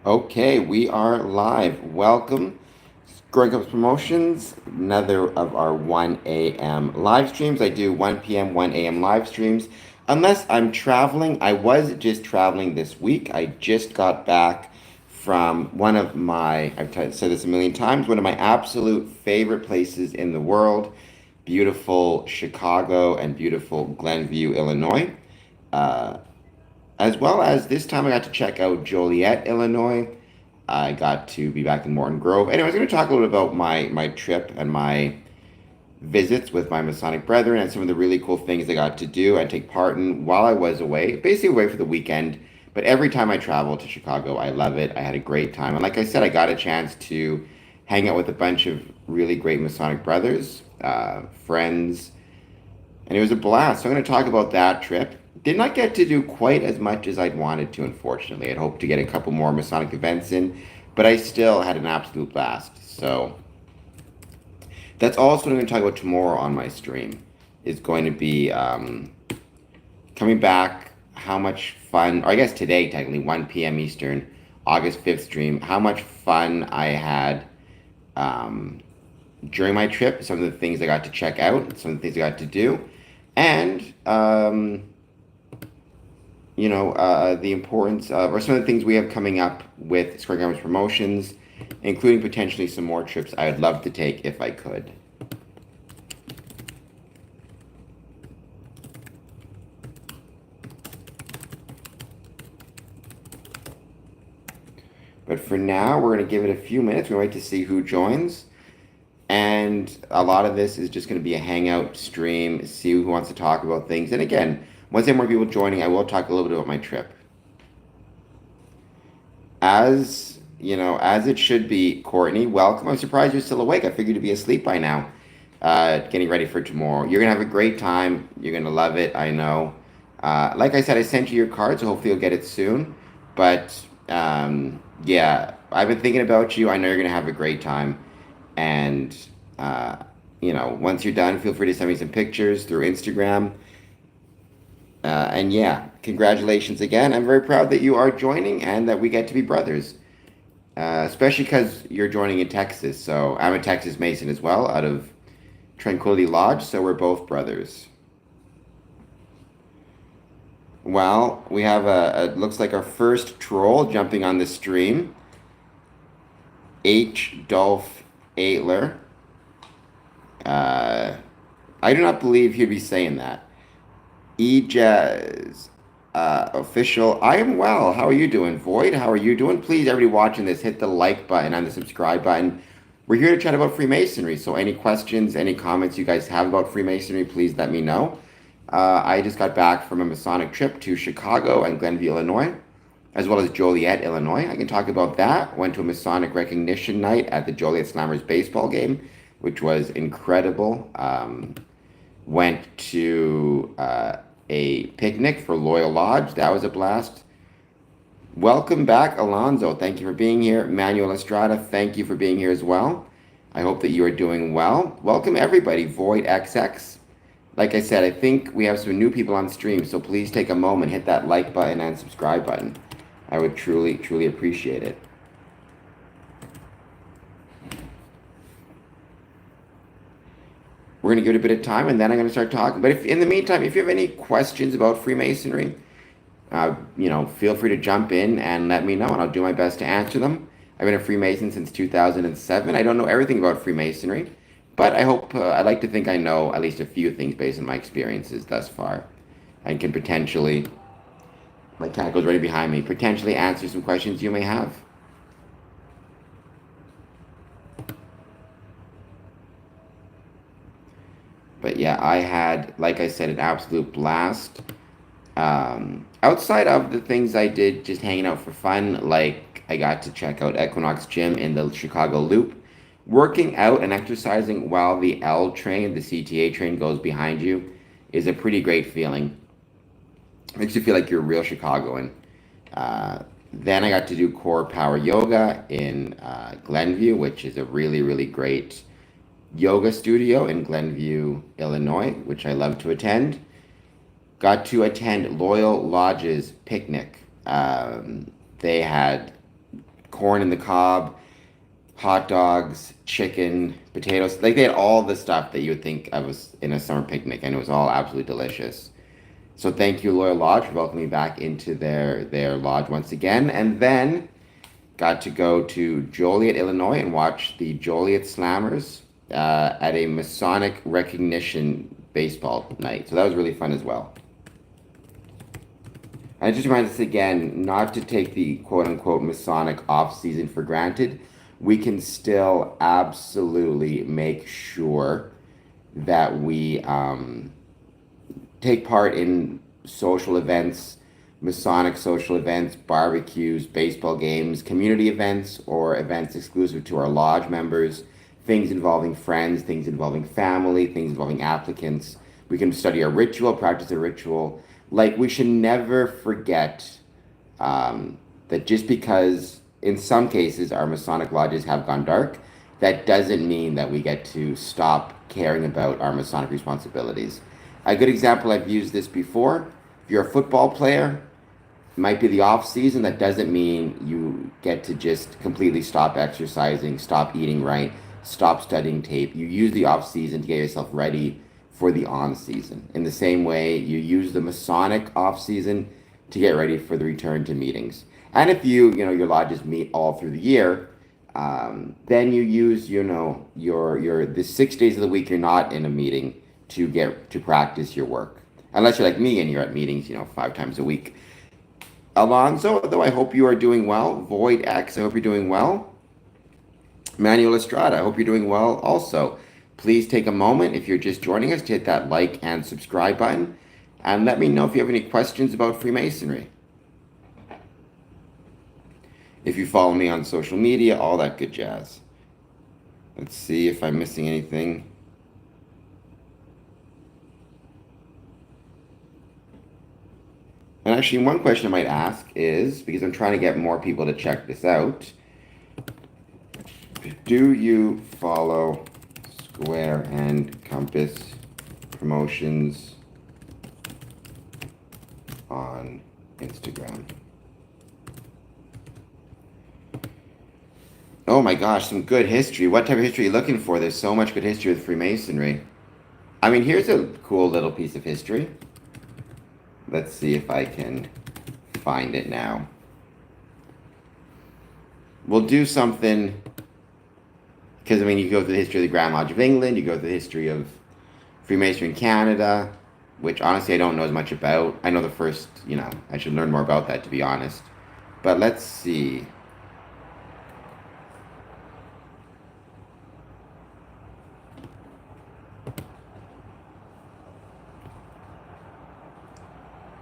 Okay, we are live. Welcome. Growing Up Promotions, another of our 1 a.m. live streams. I do 1 p.m., 1 a.m. live streams. Unless I'm traveling, I was just traveling this week. I just got back from one of my, said this a million times, one of my absolute favorite places in the world, beautiful Chicago and beautiful Glenview, Illinois. Uh, as well as this time I got to check out Joliet, Illinois. I got to be back in Morton Grove. Anyway, I was going to talk a little bit about my trip and my visits with my Masonic brethren and some of the really cool things I got to do and take part in while I was away, basically away for the weekend. But every time I travel to Chicago, I love it. I had a great time. And like I said, I got a chance to hang out with a bunch of really great Masonic brothers, friends, and it was a blast. So I'm going to talk about that trip. Did not get to do quite as much as I'd wanted to, unfortunately. I'd hoped to get a couple more Masonic events in, but I still had an absolute blast. So that's also what I'm going to talk about tomorrow on my stream. Is going to be coming back, how much fun, or I guess today, technically, 1 p.m. Eastern, August 5th stream, how much fun I had um, during my trip, some of the things I got to check out, some of the things I got to do, and the importance of, or some of the things we have coming up with Square Garments Promotions, including potentially some more trips I would love to take if I could. But for now, we're going to give it a few minutes. We wait to see who joins. And a lot of this is just going to be a hangout stream, see who wants to talk about things. And again, once there are more people joining, I will talk a little bit about my trip. As you know, as it should be, Courtney, welcome. I'm surprised you're still awake. I figured you'd be asleep by now, getting ready for tomorrow. You're going to have a great time. You're going to love it, I know. Like I said, I sent you your card, so hopefully you'll get it soon. But yeah, I've been thinking about you. I know you're going to have a great time. And, once you're done, feel free to send me some pictures through Instagram. And yeah, congratulations again. I'm very proud that you are joining and that we get to be brothers, especially because you're joining in Texas. So I'm a Texas Mason as well, out of Tranquility Lodge. So we're both brothers. Well, we have it looks like our first troll jumping on the stream. H. Dolph Aitler. Uh, I do not believe he'd be saying that. E-Jazz official. I am well. How are you doing, Void? How are you doing? Please, everybody watching this, hit the like button and the subscribe button. We're here to chat about Freemasonry. So any questions, any comments you guys have about Freemasonry, please let me know. I just got back from a Masonic trip to Chicago and Glenview, Illinois, as well as Joliet, Illinois. I can talk about that. Went to a Masonic recognition night at the Joliet Slammers baseball game, which was incredible. Went to a picnic for Loyal Lodge. That was a blast. Welcome back, Alonzo. Thank you for being here. Manuel Estrada, thank you for being here as well. I hope that you are doing well. Welcome, everybody. Void XX. Like I said, I think we have some new people on stream, so please take a moment, hit that like button and subscribe button. I would truly, truly appreciate it. We're going to give it a bit of time, and then I'm going to start talking. But if in the meantime, if you have any questions about Freemasonry, feel free to jump in and let me know, and I'll do my best to answer them. I've been a Freemason since 2007. I don't know everything about Freemasonry, but I hope, I'd like to think I know at least a few things based on my experiences thus far, and can potentially, my cat goes right behind me, potentially answer some questions you may have. But yeah, I had, like I said, an absolute blast. Outside of the things I did just hanging out for fun, like I got to check out Equinox Gym in the Chicago Loop. Working out and exercising while the L train, the CTA train, goes behind you is a pretty great feeling. Makes you feel like you're a real Chicagoan. Then I got to do core power yoga in Glenview, which is a really, really great yoga studio in Glenview, Illinois, which I love to attend. Got to attend Loyal Lodge's picnic. They had corn in the cob, hot dogs, chicken, potatoes. Like they had all the stuff that you would think of as in a summer picnic, and it was all absolutely delicious. So thank you, Loyal Lodge, for welcoming me back into their lodge once again. And then got to go to Joliet, Illinois, and watch the Joliet Slammers at a Masonic recognition baseball night. So that was really fun as well. And it just reminds us again not to take the quote-unquote Masonic off-season for granted. We can still absolutely make sure that we take part in social events, Masonic social events, barbecues, baseball games, community events, or events exclusive to our lodge members, things involving friends, things involving family, things involving applicants. We can study a ritual, practice a ritual. Like, we should never forget that just because in some cases our Masonic lodges have gone dark, that doesn't mean that we get to stop caring about our Masonic responsibilities. A good example, I've used this before. If you're a football player, it might be the off season. That doesn't mean you get to just completely stop exercising, stop eating right, stop studying tape. You use the off season to get yourself ready for the on season. In the same way, you use the Masonic off season to get ready for the return to meetings. And if your lodges meet all through the year, then you use, your the 6 days of the week you're not in a meeting to get to practice your work. Unless you're like me and you're at meetings, 5 times a week. Alonzo, though, I hope you are doing well. Void X, I hope you're doing well. Manuel Estrada, I hope you're doing well also. Please take a moment, if you're just joining us, to hit that like and subscribe button. And let me know if you have any questions about Freemasonry. If you follow me on social media, all that good jazz. Let's see if I'm missing anything. And actually, one question I might ask is, because I'm trying to get more people to check this out, do you follow Square and Compass Promotions on Instagram? Oh my gosh, some good history. What type of history are you looking for? There's so much good history with Freemasonry. I mean, here's a cool little piece of history. Let's see if I can find it now. We'll do something, because, you go through the history of the Grand Lodge of England, you go through the history of Freemasonry in Canada, which honestly I don't know as much about. I know the first, I should learn more about that, to be honest. But let's see.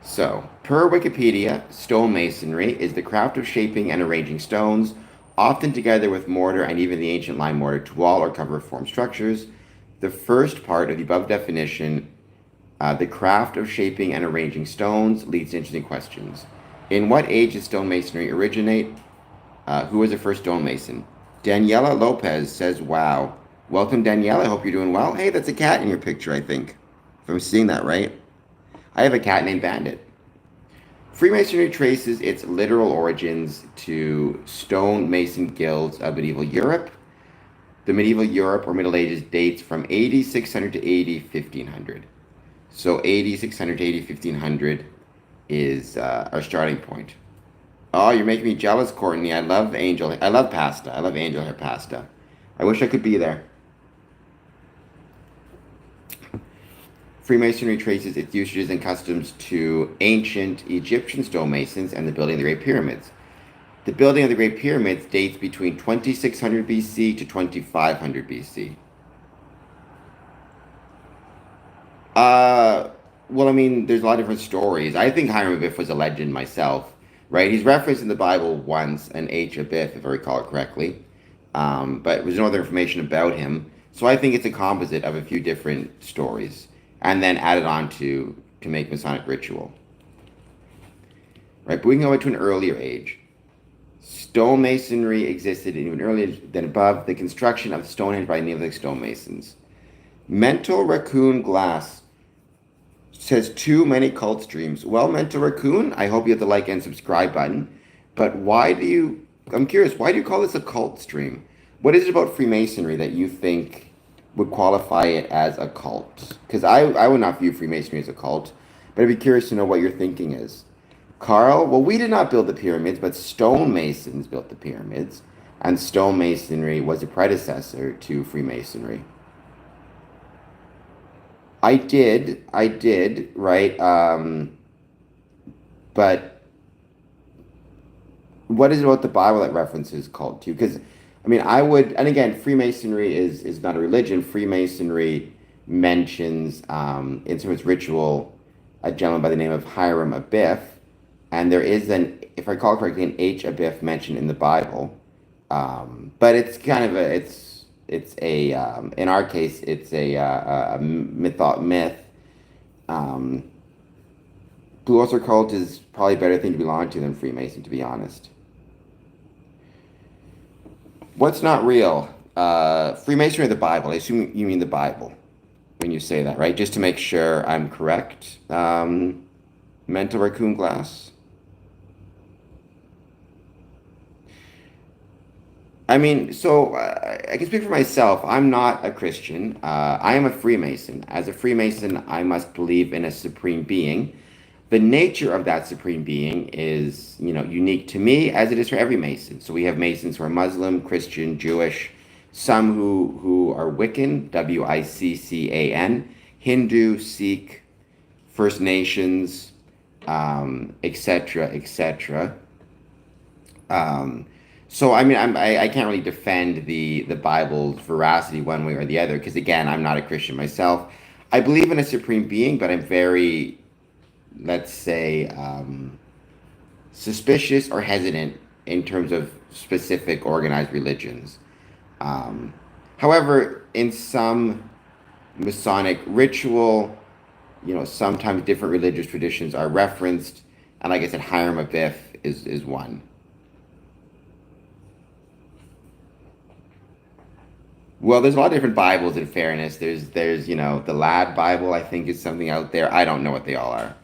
So, per Wikipedia, stonemasonry is the craft of shaping and arranging stones, often together with mortar and even the ancient lime mortar, to wall or cover form structures. The first part of the above definition, the craft of shaping and arranging stones, leads to interesting questions. In what age did stonemasonry originate? Who was the first stonemason? Daniela Lopez says, wow. Welcome, Daniela. I hope you're doing well. Hey, that's a cat in your picture, I think. If I'm seeing that right. I have a cat named Bandit. Freemasonry traces its literal origins to stonemason guilds of medieval Europe. The medieval Europe or Middle Ages dates from AD 600 to AD 1500. So AD 600 to AD 1500 is our starting point. Oh, you're making me jealous, Courtney. I love pasta. I love angel hair pasta. I wish I could be there. Freemasonry traces its usages and customs to ancient Egyptian stonemasons and the building of the Great Pyramids. The building of the Great Pyramids dates between 2600 BC to 2500 BC. There's a lot of different stories. I think Hiram Abiff was a legend myself, right? He's referenced in the Bible once, an H. Abiff, if I recall it correctly. But there's no other information about him. So I think it's a composite of a few different stories, and then added on to make Masonic ritual. Right, but we can go to an earlier age. Stonemasonry existed even earlier than above. The construction of Stonehenge by Neolithic stonemasons. Mental Raccoon Glass says too many cult streams. Well, Mental Raccoon, I hope you hit the like and subscribe button. But why do you I'm curious, why do you call this a cult stream? What is it about Freemasonry that you think would qualify it as a cult? Because I would not view Freemasonry as a cult, but I'd be curious to know what your thinking is. Carl, well, we did not build the pyramids, but stonemasons built the pyramids, and stonemasonry was a predecessor to Freemasonry. I did, right? But what is it about the Bible that references cult to? Because, I mean, I would, and again, Freemasonry is not a religion. Freemasonry mentions in some of its ritual a gentleman by the name of Hiram Abiff, and there is an, if I recall correctly, an H. Abiff mentioned in the Bible. But it's kind of a, it's a, in our case, it's a myth. Um, Blue Oyster Cult is probably a better thing to belong to than Freemason, to be honest. What's not real? Freemasonry or the Bible? I assume you mean the Bible when you say that, right? Just to make sure I'm correct. Mental raccoon glass. I mean, so I can speak for myself. I'm not a Christian. I am a Freemason. As a Freemason, I must believe in a supreme being. The nature of that supreme being is, unique to me as it is for every Mason. So we have Masons who are Muslim, Christian, Jewish, some who are Wiccan, Wiccan, Hindu, Sikh, First Nations, etc., etc. So I mean, I can't really defend the Bible's veracity one way or the other because again, I'm not a Christian myself. I believe in a supreme being, but I'm very, let's say, suspicious or hesitant in terms of specific organized religions. Um, However, in some Masonic ritual, sometimes different religious traditions are referenced, and like I said, Hiram Abiff is one. Well, there's a lot of different Bibles in fairness. There's the Lad Bible, I think is something out there. I don't know what they all are.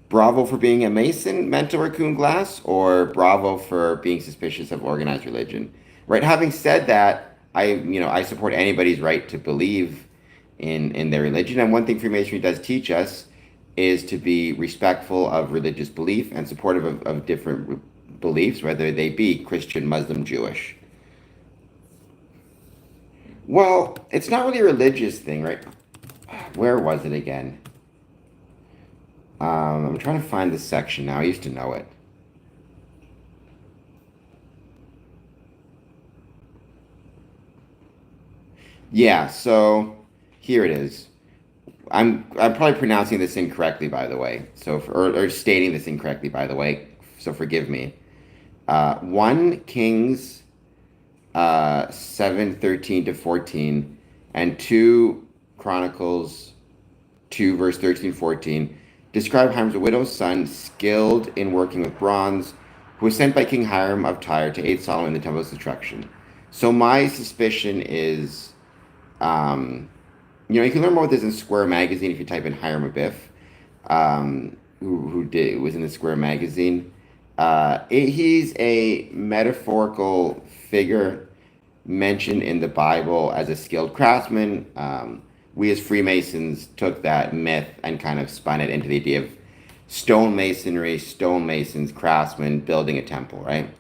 Bravo for being a Mason, mental raccoon glass, or bravo for being suspicious of organized religion. Right. Having said that, I support anybody's right to believe in their religion. And one thing Freemasonry does teach us is to be respectful of religious belief and supportive of different beliefs, whether they be Christian, Muslim, Jewish. Well, it's not really a religious thing, right? Where was it again? I'm trying to find the section now. I used to know it. Yeah, so here it is. I'm probably pronouncing this incorrectly, by the way. So or stating this incorrectly, by the way. So forgive me. 1 Kings 7:13 to 14, and 2 Chronicles 2 verse 13-14 describe Hiram's widow's son, skilled in working with bronze, who was sent by King Hiram of Tyre to aid Solomon in the temple's destruction. So my suspicion is, um, you can learn more about this in Square Magazine if you type in Hiram Abiff, who was in the Square Magazine. He's a metaphorical figure mentioned in the Bible as a skilled craftsman. We as Freemasons took that myth and kind of spun it into the idea of stonemasonry, stonemasons, craftsmen building a temple, right?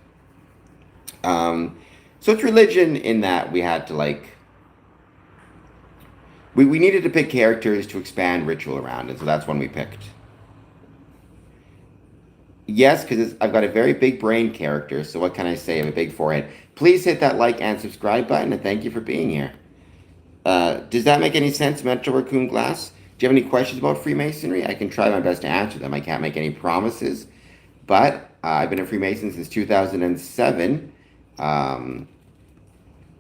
So it's religion in that we had to we needed to pick characters to expand ritual around, and so that's one we picked. Yes, because I've got a very big brain character, so what can I say? I have a big forehead. Please hit that like and subscribe button, and thank you for being here. Does that make any sense, Mental Raccoon Glass? Do you have any questions about Freemasonry? I can try my best to answer them. I can't make any promises, but I've been a Freemason since 2007,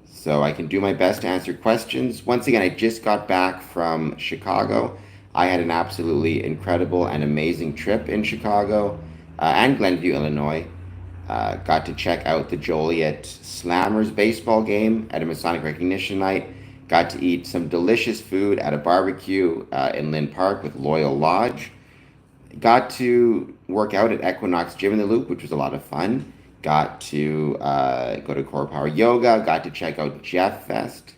so I can do my best to answer questions. Once again, I just got back from Chicago. I had an absolutely incredible and amazing trip in Chicago and Glenview, Illinois. Got to check out the Joliet Slammers baseball game at a Masonic Recognition Night. Got to eat some delicious food at a barbecue in Lynn Park with Loyal Lodge. Got to work out at Equinox Gym in the Loop, which was a lot of fun. got to go to Core Power Yoga, got to check out Jeff Fest.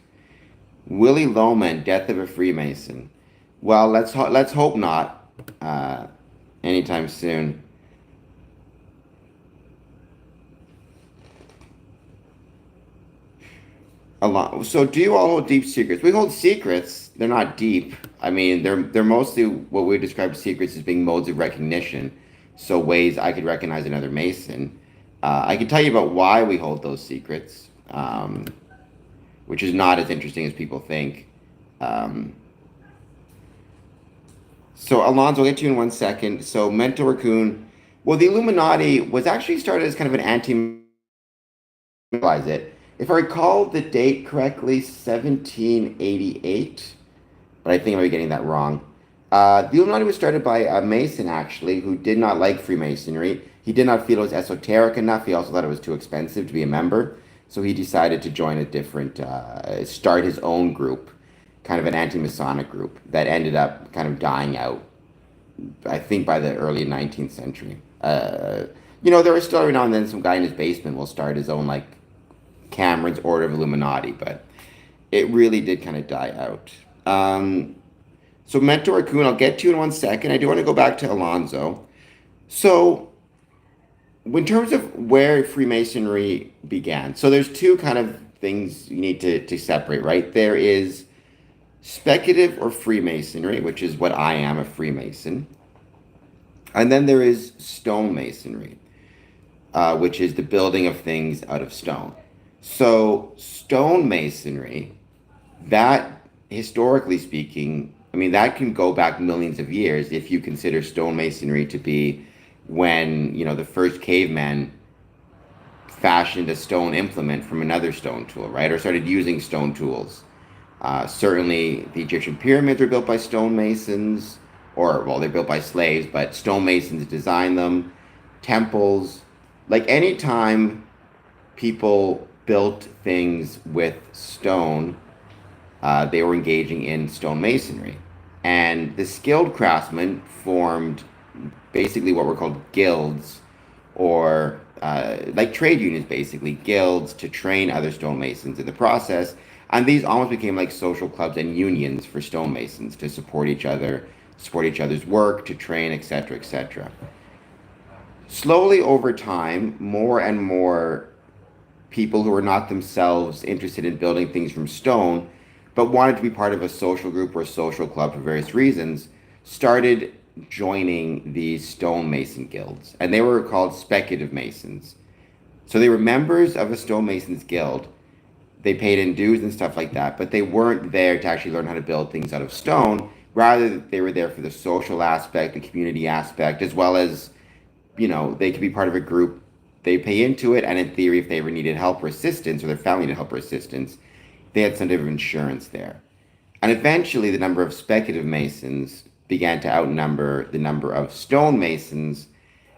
Willie Loman, Death of a Freemason. Well, let's hope not anytime soon. A lot. So, do you all hold deep secrets? We hold secrets. They're not deep. I mean, they're mostly what we describe secrets as being modes of recognition. So, ways I could recognize another Mason. I can tell you about why we hold those secrets, which is not as interesting as people think. Um, so, Alonzo, I'll get to you in 1 second. So, Mentor Raccoon. Well, the Illuminati was actually started as kind of an anti realize it. If I recall the date correctly, 1788, but I think I might be getting that wrong. The Illuminati was started by a Mason, actually, who did not like Freemasonry. He did not feel it was esoteric enough. He also thought it was too expensive to be a member. So he decided to join a different, start his own group, kind of an anti-Masonic group that ended up kind of dying out, I think, by the early 19th century. There was still every now and then some guy in his basement will start his own, like, Cameron's Order of Illuminati, but it really did kind of die out. So Mentor Raccoon, I'll get to you in 1 second. I do want to go back to Alonzo. So, in terms of where Freemasonry began, so there's two kind of things you need to separate, right? There is speculative or Freemasonry, which is what I am, a Freemason. And then there is stonemasonry, which is the building of things out of stone. So stonemasonry, that historically speaking, I mean, that can go back millions of years if you consider stonemasonry to be when, the first cavemen fashioned a stone implement from another stone tool, right? Or started using stone tools. Certainly the Egyptian pyramids were built by stonemasons, they're built by slaves, but stonemasons designed them. Temples, like any time people built things with stone, they were engaging in stonemasonry. And the skilled craftsmen formed basically what were called guilds, or like trade unions, basically, guilds to train other stonemasons in the process. And these almost became like social clubs and unions for stonemasons to support each other, support each other's work, to train, etc., etc. Slowly over time, more and more people who were not themselves interested in building things from stone, but wanted to be part of a social group or a social club for various reasons, started joining these stonemason guilds. And they were called speculative masons. So they were members of a stonemasons guild. They paid in dues and stuff like that, but they weren't there to actually learn how to build things out of stone. Rather, they were there for the social aspect, the community aspect, as well as, they could be part of a group. They pay into it, and in theory, if they ever needed help or assistance, or their family needed help or assistance, they had some type of insurance there. And eventually, the number of speculative masons began to outnumber the number of stonemasons.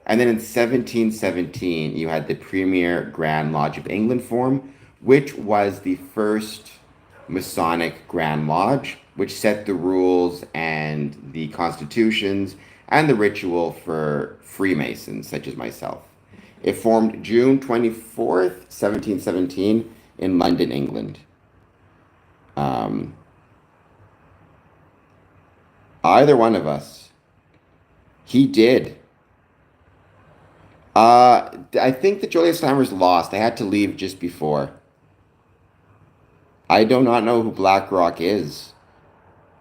And then in 1717, you had the Premier Grand Lodge of England form, which was the first Masonic Grand Lodge, which set the rules and the constitutions and the ritual for Freemasons, such as myself. It formed June 24th, 1717, in London, England. Either one of us. He did. I think the Julius Slammers lost. They had to leave just before. I do not know who BlackRock is.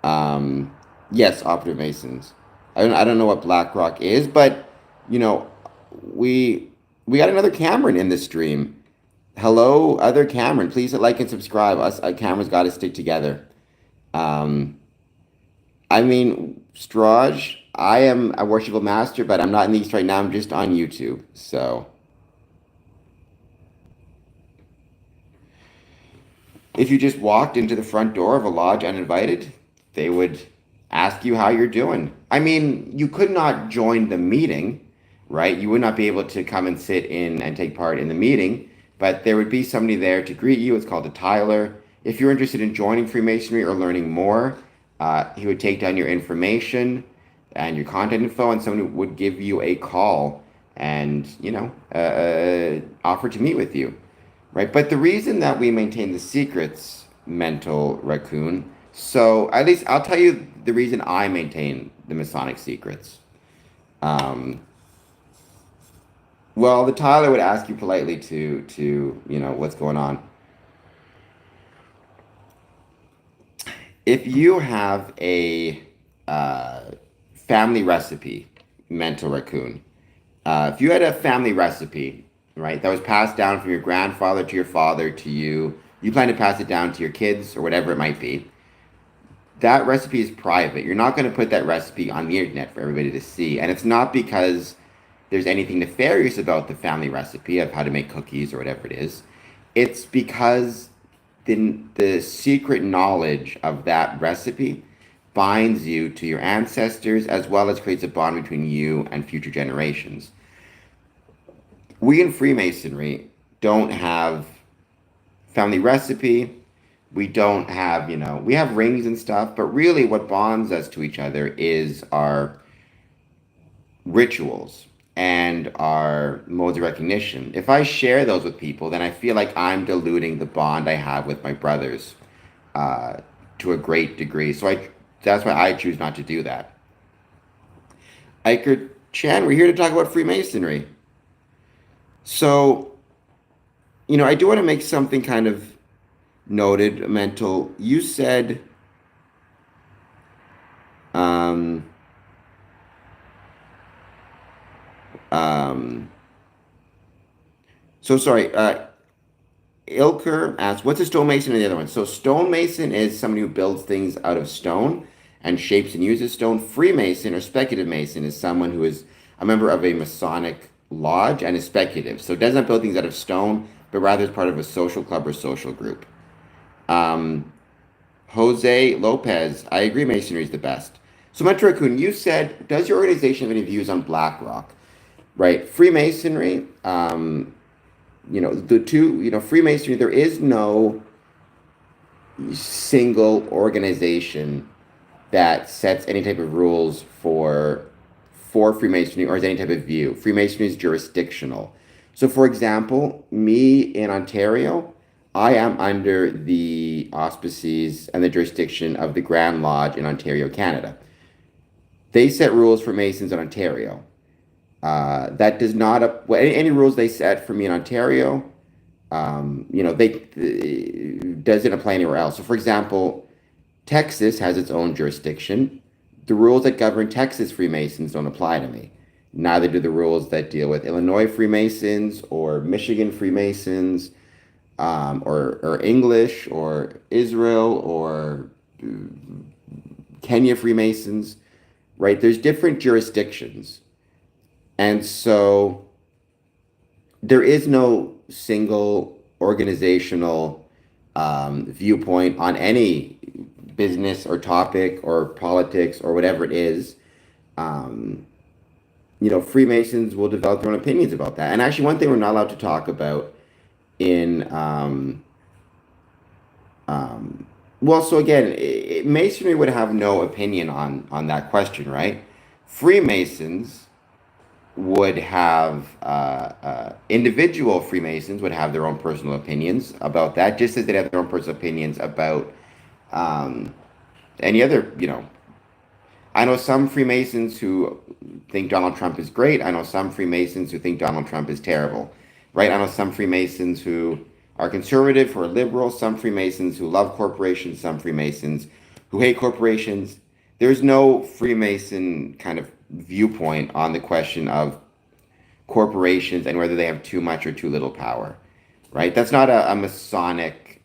Yes, Operative Masons. I don't know what BlackRock is, but we got another Cameron in this stream. Hello, other Cameron. Please like and subscribe. Us Cameron's got to stick together. Straj, I am a worshipful master, but I'm not in the East right now. I'm just on YouTube. So if you just walked into the front door of a lodge uninvited, they would ask you how you're doing. You could not join the meeting, right? You would not be able to come and sit in and take part in the meeting, but there would be somebody there to greet you. It's called a Tyler. If you're interested in joining Freemasonry or learning more, he would take down your information and your contact info, and someone would give you a call and offer to meet with you, right? But the reason that we maintain the secrets, mental raccoon. So at least I'll tell you the reason I maintain the Masonic secrets. Um, well, the Tyler would ask you politely to what's going on. If you have a uh, family recipe, mental raccoon, if you had a family recipe, right, that was passed down from your grandfather to your father to you, you plan to pass it down to your kids or whatever it might be, that recipe is private. You're not going to put that recipe on the internet for everybody to see. And it's not because there's anything nefarious about the family recipe of how to make cookies or whatever it is. It's because the secret knowledge of that recipe binds you to your ancestors as well as creates a bond between you and future generations. We in Freemasonry don't have family recipe. We don't have, we have rings and stuff, but really what bonds us to each other is our rituals and our modes of recognition. If I share those with people, then I feel like I'm diluting the bond I have with my brothers uh, to a great degree. That's why I choose not to do that. Iker Chan, we're here to talk about Freemasonry. So, I do want to make something kind of noted, mental. You said, um, um, so sorry, Ilker asked, what's a stonemason and the other one? So stonemason is somebody who builds things out of stone and shapes and uses stone. Freemason or speculative mason is someone who is a member of a Masonic lodge and is speculative. So does not build things out of stone, but rather is part of a social club or social group. Jose Lopez, I agree masonry is the best. So Metro Raccoon, you said, does your organization have any views on BlackRock? Right, Freemasonry, the two, Freemasonry, there is no single organization that sets any type of rules for Freemasonry or has any type of view. Freemasonry is jurisdictional. So, for example, me in Ontario, I am under the auspices and the jurisdiction of the Grand Lodge in Ontario, Canada. They set rules for Masons in Ontario. That does not any rules they set for me in Ontario. They doesn't apply anywhere else. So, for example, Texas has its own jurisdiction. The rules that govern Texas Freemasons don't apply to me. Neither do the rules that deal with Illinois Freemasons or Michigan Freemasons, or English or Israel or Kenya Freemasons. Right? There's different jurisdictions. And so there is no single organizational viewpoint on any business or topic or politics or whatever it is. Freemasons will develop their own opinions about that. And actually, one thing we're not allowed to talk about in, so again, Masonry would have no opinion on that question, right? Freemasons would have individual Freemasons would have their own personal opinions about that, just as they have their own personal opinions about any other. I know some Freemasons who think Donald Trump is great. I know some Freemasons who think Donald Trump is terrible, right? I know some Freemasons who are conservative, who are liberal, some Freemasons who love corporations, some Freemasons who hate corporations. There's no Freemason kind of viewpoint on the question of corporations and whether they have too much or too little power, right? That's not a Masonic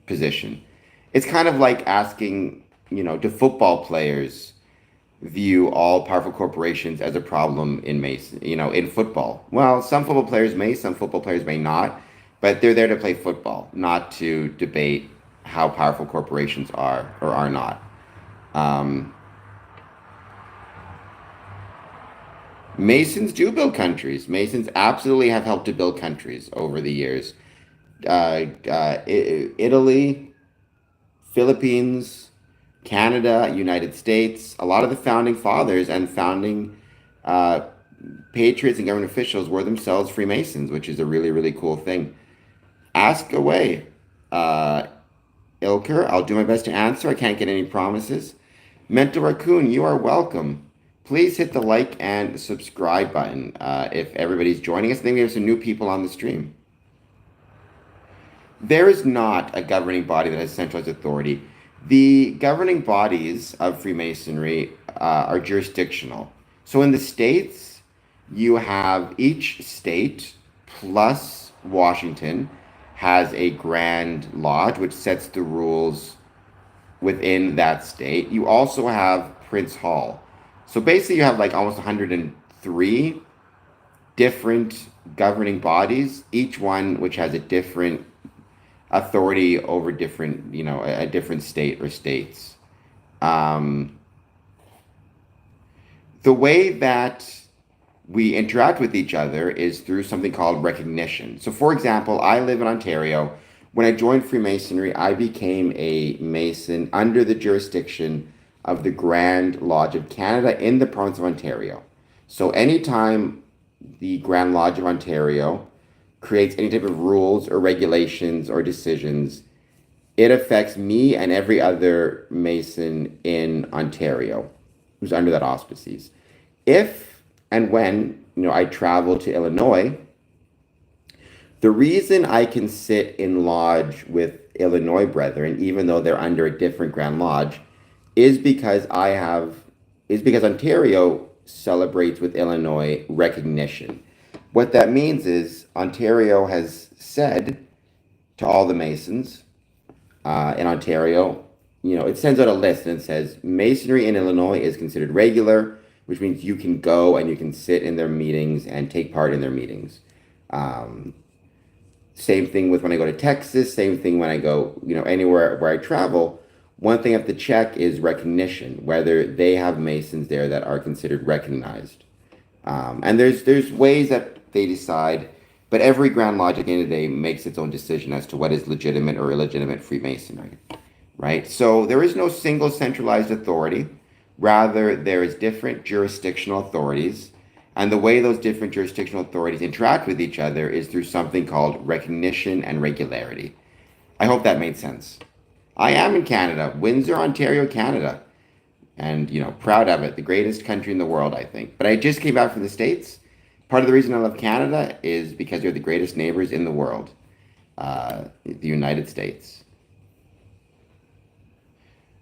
position. It's kind of like asking, do football players view all powerful corporations as a problem in in football? Well, some football players may, some football players may not, but they're there to play football, not to debate how powerful corporations are or are not. Masons do build countries. Masons absolutely have helped to build countries over the years. Italy, Philippines, Canada, United States, a lot of the founding fathers and founding patriots and government officials were themselves Freemasons, which is a really, really cool thing. Ask away, uh, Ilker. I'll do my best to answer. I can't get any promises. Mental Raccoon, you are welcome. Please hit the like and subscribe button if everybody's joining us. I think we have some new people on the stream. There is not a governing body that has centralized authority. The governing bodies of Freemasonry are jurisdictional. So in the states, you have each state plus Washington has a Grand Lodge, which sets the rules within that state. You also have Prince Hall. So basically, you have like almost 103 different governing bodies, each one which has a different authority over different, a different state or states. Um, the way that we interact with each other is through something called recognition. So, for example, I live in Ontario. When I joined Freemasonry, I became a Mason under the jurisdiction of the Grand Lodge of Canada in the province of Ontario. So, anytime the Grand Lodge of Ontario creates any type of rules or regulations or decisions, it affects me and every other Mason in Ontario who's under that auspices. If and when I travel to Illinois, the reason I can sit in lodge with Illinois brethren, even though they're under a different Grand Lodge, is because Ontario celebrates with Illinois recognition. What that means is Ontario has said to all the Masons in Ontario, it sends out a list and it says Masonry in Illinois is considered regular, which means you can go and you can sit in their meetings and take part in their meetings. Same thing with when I go to Texas, same thing when I go, anywhere where I travel. One thing I have to check is recognition, whether they have Masons there that are considered recognized. And there's ways that they decide, but every Grand Lodge at the end of the day makes its own decision as to what is legitimate or illegitimate Freemasonry, right? So there is no single centralized authority. Rather, there is different jurisdictional authorities, and the way those different jurisdictional authorities interact with each other is through something called recognition and regularity. I hope that made sense. I am in Canada, Windsor, Ontario, Canada, and proud of it, the greatest country in the world, I think. But I just came back from the States. Part of the reason I love Canada is because they're the greatest neighbors in the world, the United States.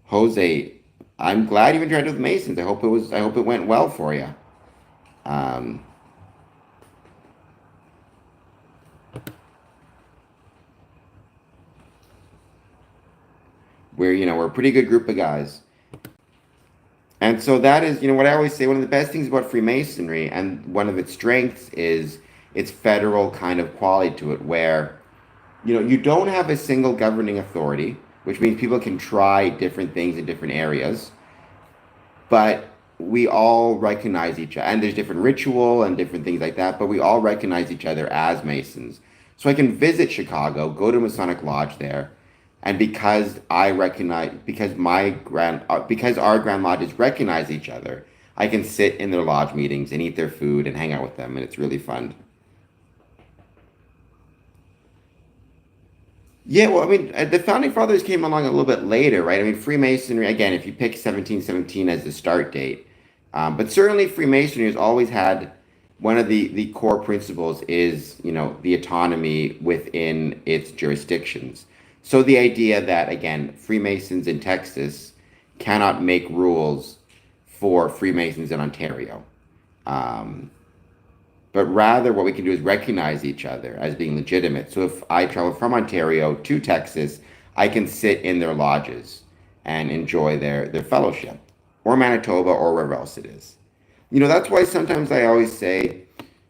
Jose, I'm glad you interacted with Masons. I hope it went well for you. We're a pretty good group of guys. And so that is, what I always say, one of the best things about Freemasonry and one of its strengths is its federal kind of quality to it, where, you don't have a single governing authority, which means people can try different things in different areas, but we all recognize each other, and there's different ritual and different things like that, but we all recognize each other as Masons. So I can visit Chicago, go to a Masonic Lodge there, and because our Grand Lodges recognize each other, I can sit in their lodge meetings and eat their food and hang out with them, and it's really fun. Yeah, well, I mean, the Founding Fathers came along a little bit later, right? I mean, Freemasonry, again, if you pick 1717 as the start date, but certainly Freemasonry has always had one of the core principles is, the autonomy within its jurisdictions. So the idea that, again, Freemasons in Texas cannot make rules for Freemasons in Ontario. But rather what we can do is recognize each other as being legitimate. So if I travel from Ontario to Texas, I can sit in their lodges and enjoy their fellowship, or Manitoba, or wherever else it is. That's why sometimes I always say,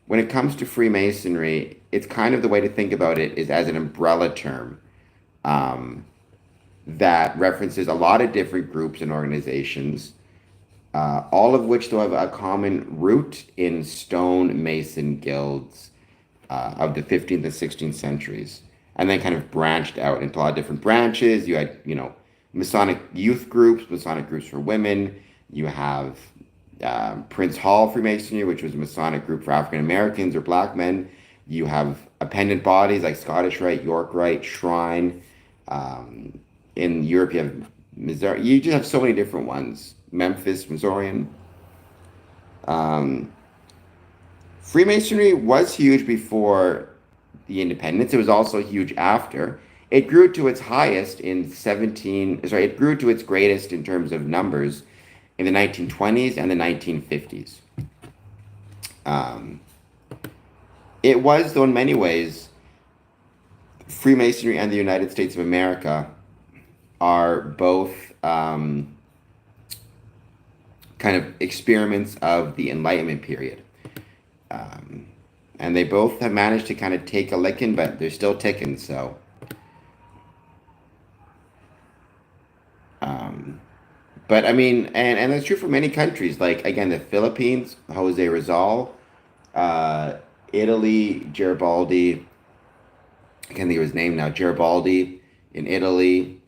when it comes to Freemasonry, it's kind of the way to think about it is as an umbrella term that references a lot of different groups and organizations, all of which though have a common root in stone mason guilds of the 15th and 16th centuries, and then kind of branched out into a lot of different branches. You had, Masonic youth groups, Masonic groups for women. You have Prince Hall Freemasonry, which was a Masonic group for African Americans or black men. You have appendant bodies like Scottish Rite, York Rite, Shrine. Um, in Europe, you have Missouri. You just have so many different ones. Memphis, Missourian. Um, Freemasonry was huge before the independence. It was also huge after. It grew to its highest in 17, sorry, it grew to its greatest in terms of numbers in the 1920s and the 1950s. Um, it was, though, in many ways, Freemasonry and the United States of America are both kind of experiments of the Enlightenment period. Um, and they both have managed to kind of take a licking, but they're still ticking. So, um, but I mean, and that's true for many countries. Like again, the Philippines, Jose Rizal, uh, Italy, Garibaldi. I can't think of his name now. Garibaldi in Italy.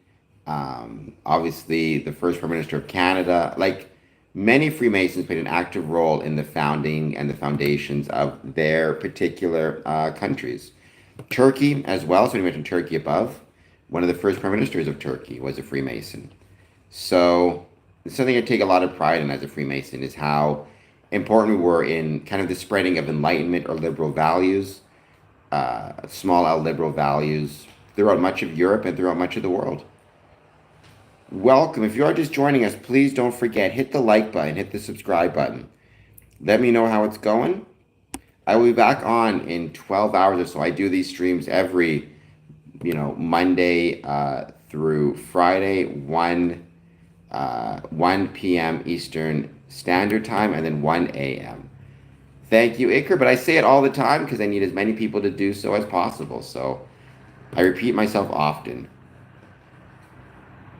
Obviously, the first Prime Minister of Canada. Like many Freemasons played an active role in the founding and the foundations of their particular countries. Turkey as well. So we mentioned Turkey above. One of the first prime ministers of Turkey was a Freemason. So it's something I take a lot of pride in as a Freemason is how important we were in kind of the spreading of enlightenment or liberal values, small L liberal values throughout much of Europe and throughout much of the world. Welcome. If you are just joining us, please don't forget, hit the like button, hit the subscribe button. Let me know how it's going. I will be back on in 12 hours or so. I do these streams every, Monday through Friday, 1 p.m. Eastern Standard Time, and then 1 a.m. Thank you, Iker, but I say it all the time because I need as many people to do so as possible. So I repeat myself often.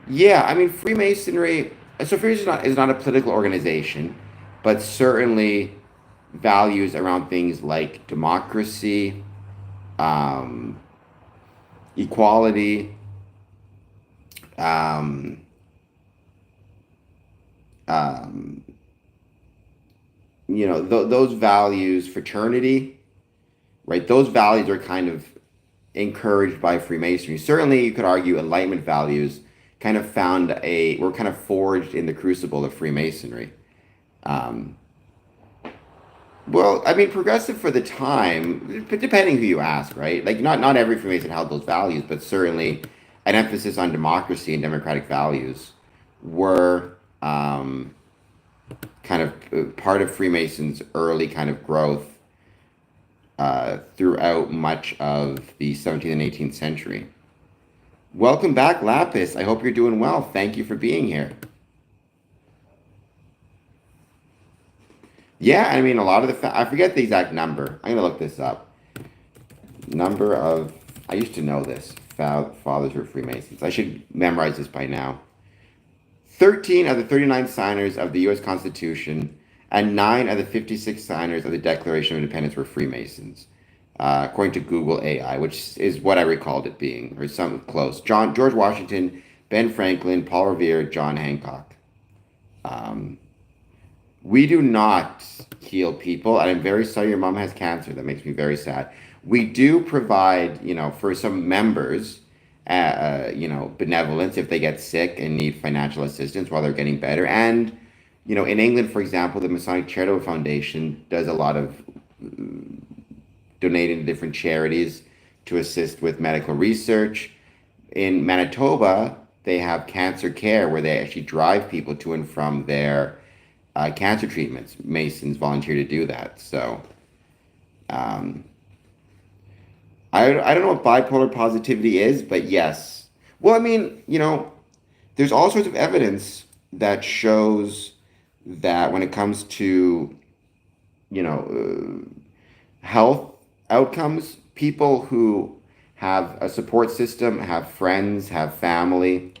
Yeah, I mean, Freemasonry, so Freemasonry is not a political organization, but certainly values around things like democracy, um, equality, um, um, those values, fraternity, right? Those values are kind of encouraged by Freemasonry. Certainly, you could argue Enlightenment values kind of were kind of forged in the crucible of Freemasonry. Um, well, I mean, progressive for the time, but depending who you ask, right? Like, not every Freemason held those values, but certainly an emphasis on democracy and democratic values were kind of part of Freemasons' early kind of growth throughout much of the 17th and 18th century. Welcome back, Lapis. I hope you're doing well. Thank you for being here. Yeah, I mean, a lot of I forget the exact number. I'm going to look this up. Number of, I used to know this. Fathers were Freemasons. I should memorize this by now. 13 of the 39 signers of the U.S. Constitution and 9 of the 56 signers of the Declaration of Independence were Freemasons, according to Google AI, which is what I recalled it being, or something close. George Washington, Ben Franklin, Paul Revere, John Hancock. We do not heal people, and I'm very sorry your mom has cancer. That makes me very sad. We do provide, for some members, benevolence if they get sick and need financial assistance while they're getting better. And, in England, for example, the Masonic Charitable Foundation does a lot of donating to different charities to assist with medical research. In Manitoba, they have cancer care where they actually drive people to and from their cancer treatments. Masons volunteer to do that. So, I don't know what bipolar positivity is, but yes. Well, I mean, there's all sorts of evidence that shows that when it comes to, health outcomes, people who have a support system, have friends, have family,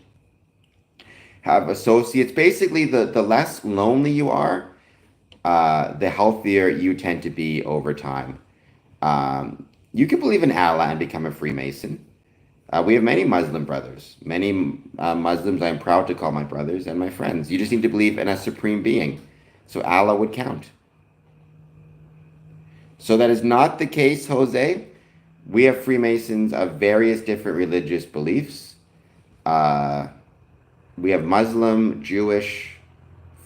have associates, basically the less lonely you are, the healthier you tend to be over time. You can believe in Allah and become a Freemason. We have many Muslim brothers, many Muslims I'm proud to call my brothers and my friends. You just need to believe in a supreme being. So Allah would count. So that is not the case, Jose. We have Freemasons of various different religious beliefs. Uh, we have Muslim, Jewish,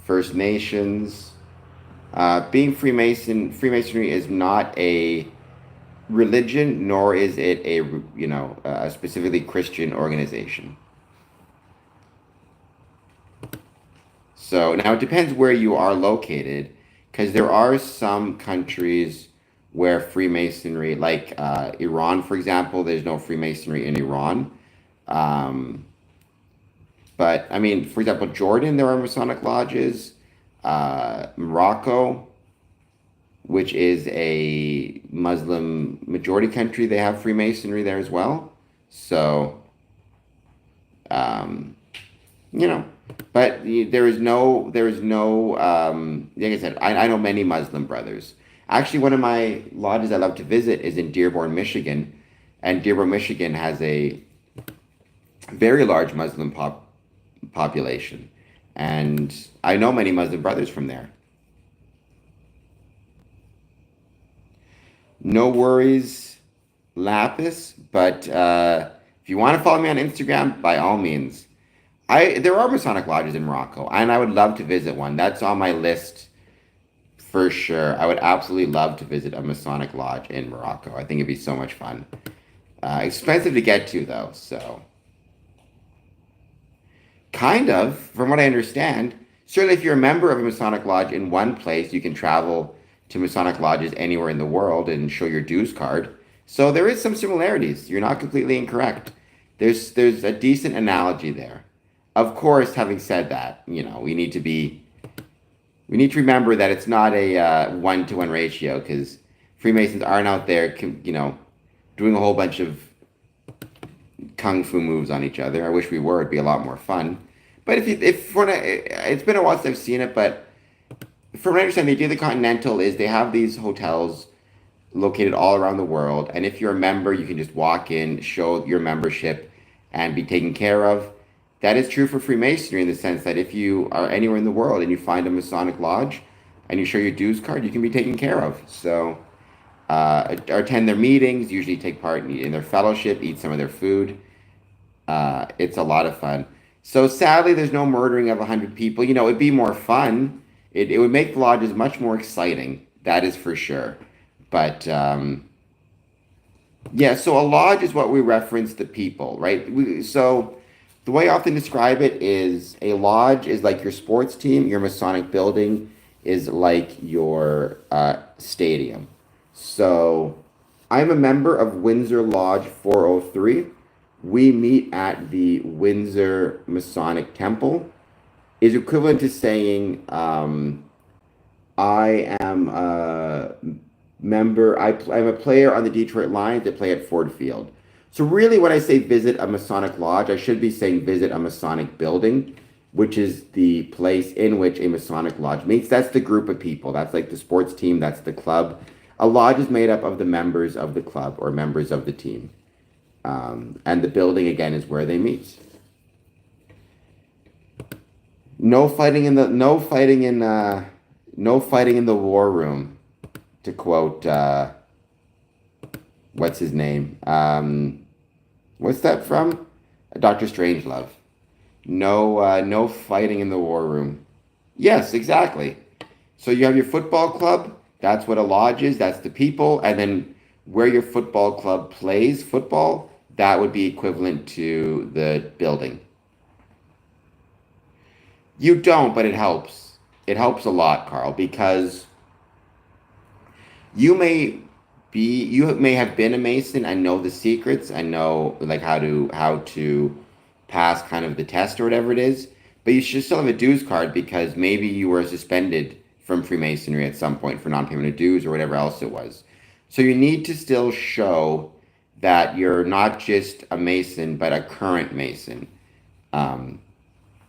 First Nations. Being Freemasonry is not a religion, nor is it a specifically Christian organization. So now it depends where you are located, because there are some countries where Freemasonry, like Iran, for example, there's no Freemasonry in Iran. Um, but I mean, for example, Jordan, there are Masonic lodges. Morocco, which is a Muslim majority country, they have Freemasonry there as well. So, um, you know, but there is no, like I said, I know many Muslim brothers. Actually, one of my lodges I love to visit is in Dearborn, Michigan, and Dearborn, Michigan has a very large Muslim population, and I know many Muslim brothers from there. No worries, Lapis, but if you want to follow me on Instagram, by all means. There are Masonic lodges in Morocco, and I would love to visit one. That's on my list for sure. I would absolutely love to visit a Masonic lodge in Morocco. I think it'd be so much fun. Expensive to get to though, so kind of, from what I understand. Certainly, if you're a member of a Masonic lodge in one place, you can travel to Masonic lodges anywhere in the world and show your dues card. So there is some similarities. You're not completely incorrect. There's a decent analogy there. Of course, having said that, we need to remember that it's not a 1-to-1 ratio, because Freemasons aren't out there, doing a whole bunch of kung fu moves on each other. I wish we were. It'd be a lot more fun. But it's been a while since I've seen it, but from what I understand, they do the Continental is they have these hotels located all around the world, and if you're a member, you can just walk in, show your membership, and be taken care of. That is true for Freemasonry in the sense that if you are anywhere in the world and you find a Masonic lodge and you show your dues card, you can be taken care of. So, attend their meetings, usually take part in their fellowship, eat some of their food. It's a lot of fun. So sadly, there's no murdering of 100 people. It'd be more fun. It would make the lodges much more exciting. That is for sure. But yeah, so a lodge is what we reference the people, right? So the way I often describe it is a lodge is like your sports team, your Masonic building is like your stadium. So I'm a member of Windsor Lodge 403. We meet at the Windsor Masonic Temple. Is equivalent to saying I am a member. I'm a player on the Detroit Lions that play at Ford Field. So really, when I say visit a Masonic lodge, I should be saying visit a Masonic building, which is the place in which a Masonic lodge meets. That's the group of people. That's like the sports team. That's the club. A lodge is made up of the members of the club or members of the team, and the building again is where they meet. No fighting in the war room, to quote what's his name? What's that from? Dr. Strangelove. No fighting in the war room. Yes, exactly. So you have your football club. That's what a lodge is. That's the people, and then where your football club plays football, that would be equivalent to the building. You don't, but it helps. It helps a lot, Carl, because you may you may have been a Mason and know the secrets and know like how to pass kind of the test or whatever it is, but you should still have a dues card because maybe you were suspended from Freemasonry at some point for non-payment of dues or whatever else it was. So you need to still show that you're not just a Mason, but a current Mason. Um,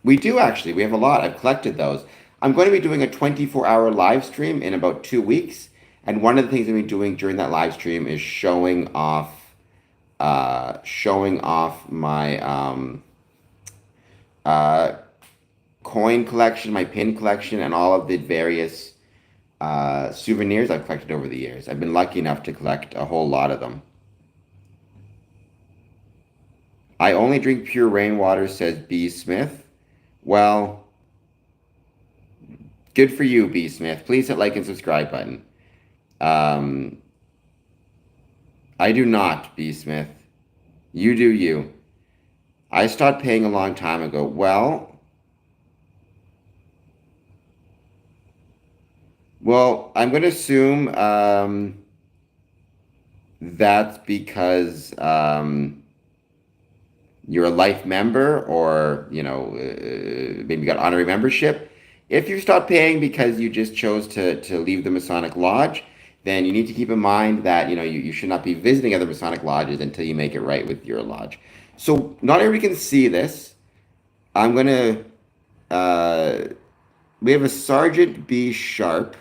we do actually. We have a lot. I've collected those. I'm going to be doing a 24-hour live stream in about 2 weeks. And one of the things I'm going to be doing during that live stream is showing off my coin collection, my pin collection, and all of the various souvenirs I've collected over the years. I've been lucky enough to collect a whole lot of them. I only drink pure rainwater, says B. Smith. Well, good for you, B. Smith. Please hit like and subscribe button. I do not, B. Smith. You do you. I stopped paying a long time ago. Well, I'm going to assume that's because you're a life member, or maybe you got honorary membership. If you stop paying because you just chose to leave the Masonic Lodge, then you need to keep in mind that you should not be visiting other Masonic lodges until you make it right with your lodge. So not everybody can see this. I'm gonna we have a Sergeant B. Sharp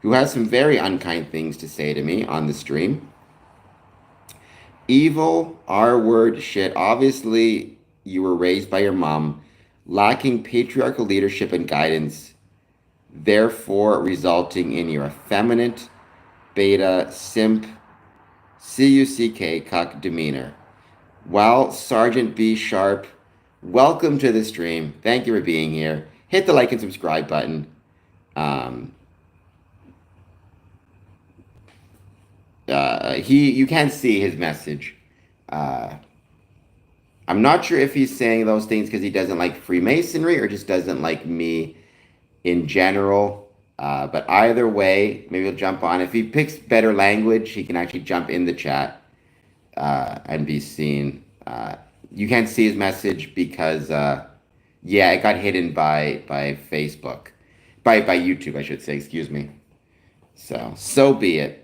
who has some very unkind things to say to me on the stream. Evil, R-word, shit. Obviously, you were raised by your mom, lacking patriarchal leadership and guidance, therefore resulting in your effeminate, beta, simp, cuck demeanor. Well, Sergeant B. Sharp, welcome to the stream. Thank you for being here. Hit the like and subscribe button. You can't see his message. I'm not sure if he's saying those things because he doesn't like Freemasonry or just doesn't like me in general. But either way, maybe he'll jump on. If he picks better language, he can actually jump in the chat and be seen. You can't see his message because, it got hidden by Facebook. By YouTube, I should say, excuse me. So be it.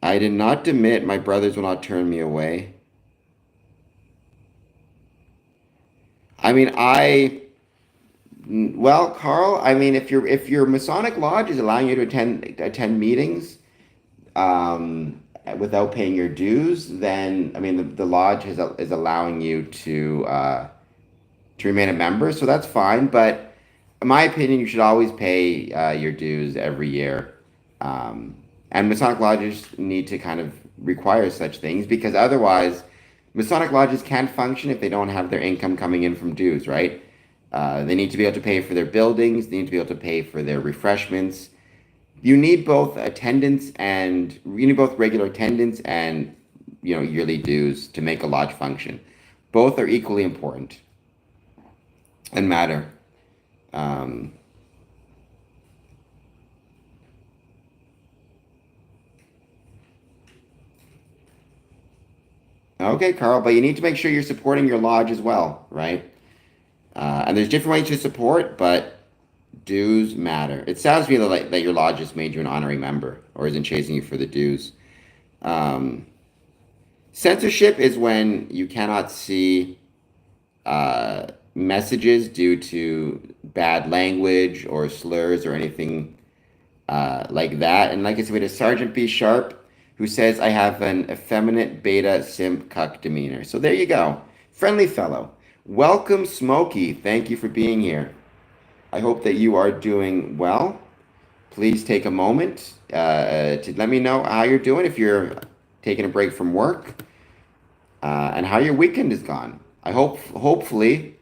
I did not demit. My brothers will not turn me away. I mean, Carl, I mean, if your Masonic Lodge is allowing you to attend meetings without paying your dues, then I mean the lodge is allowing you to remain a member, so that's fine. But in my opinion, you should always pay your dues every year. And Masonic lodges need to kind of require such things because otherwise, Masonic lodges can't function if they don't have their income coming in from dues, right? They need to be able to pay for their buildings. They need to be able to pay for their refreshments. You need both regular attendance and yearly dues to make a lodge function. Both are equally important and matter. Okay, Carl, but you need to make sure you're supporting your lodge as well, right? And there's different ways to support, but dues matter. It sounds to me like that your lodge just made you an honorary member or isn't chasing you for the dues. Censorship is when you cannot see messages due to bad language or slurs or anything like that. And like I said, we had a Sergeant B. Sharp who says, I have an effeminate, beta, simp, cuck demeanor. So there you go. Friendly fellow. Welcome, Smokey. Thank you for being here. I hope that you are doing well. Please take a moment to let me know how you're doing, if you're taking a break from work, and how your weekend has gone. I hopefully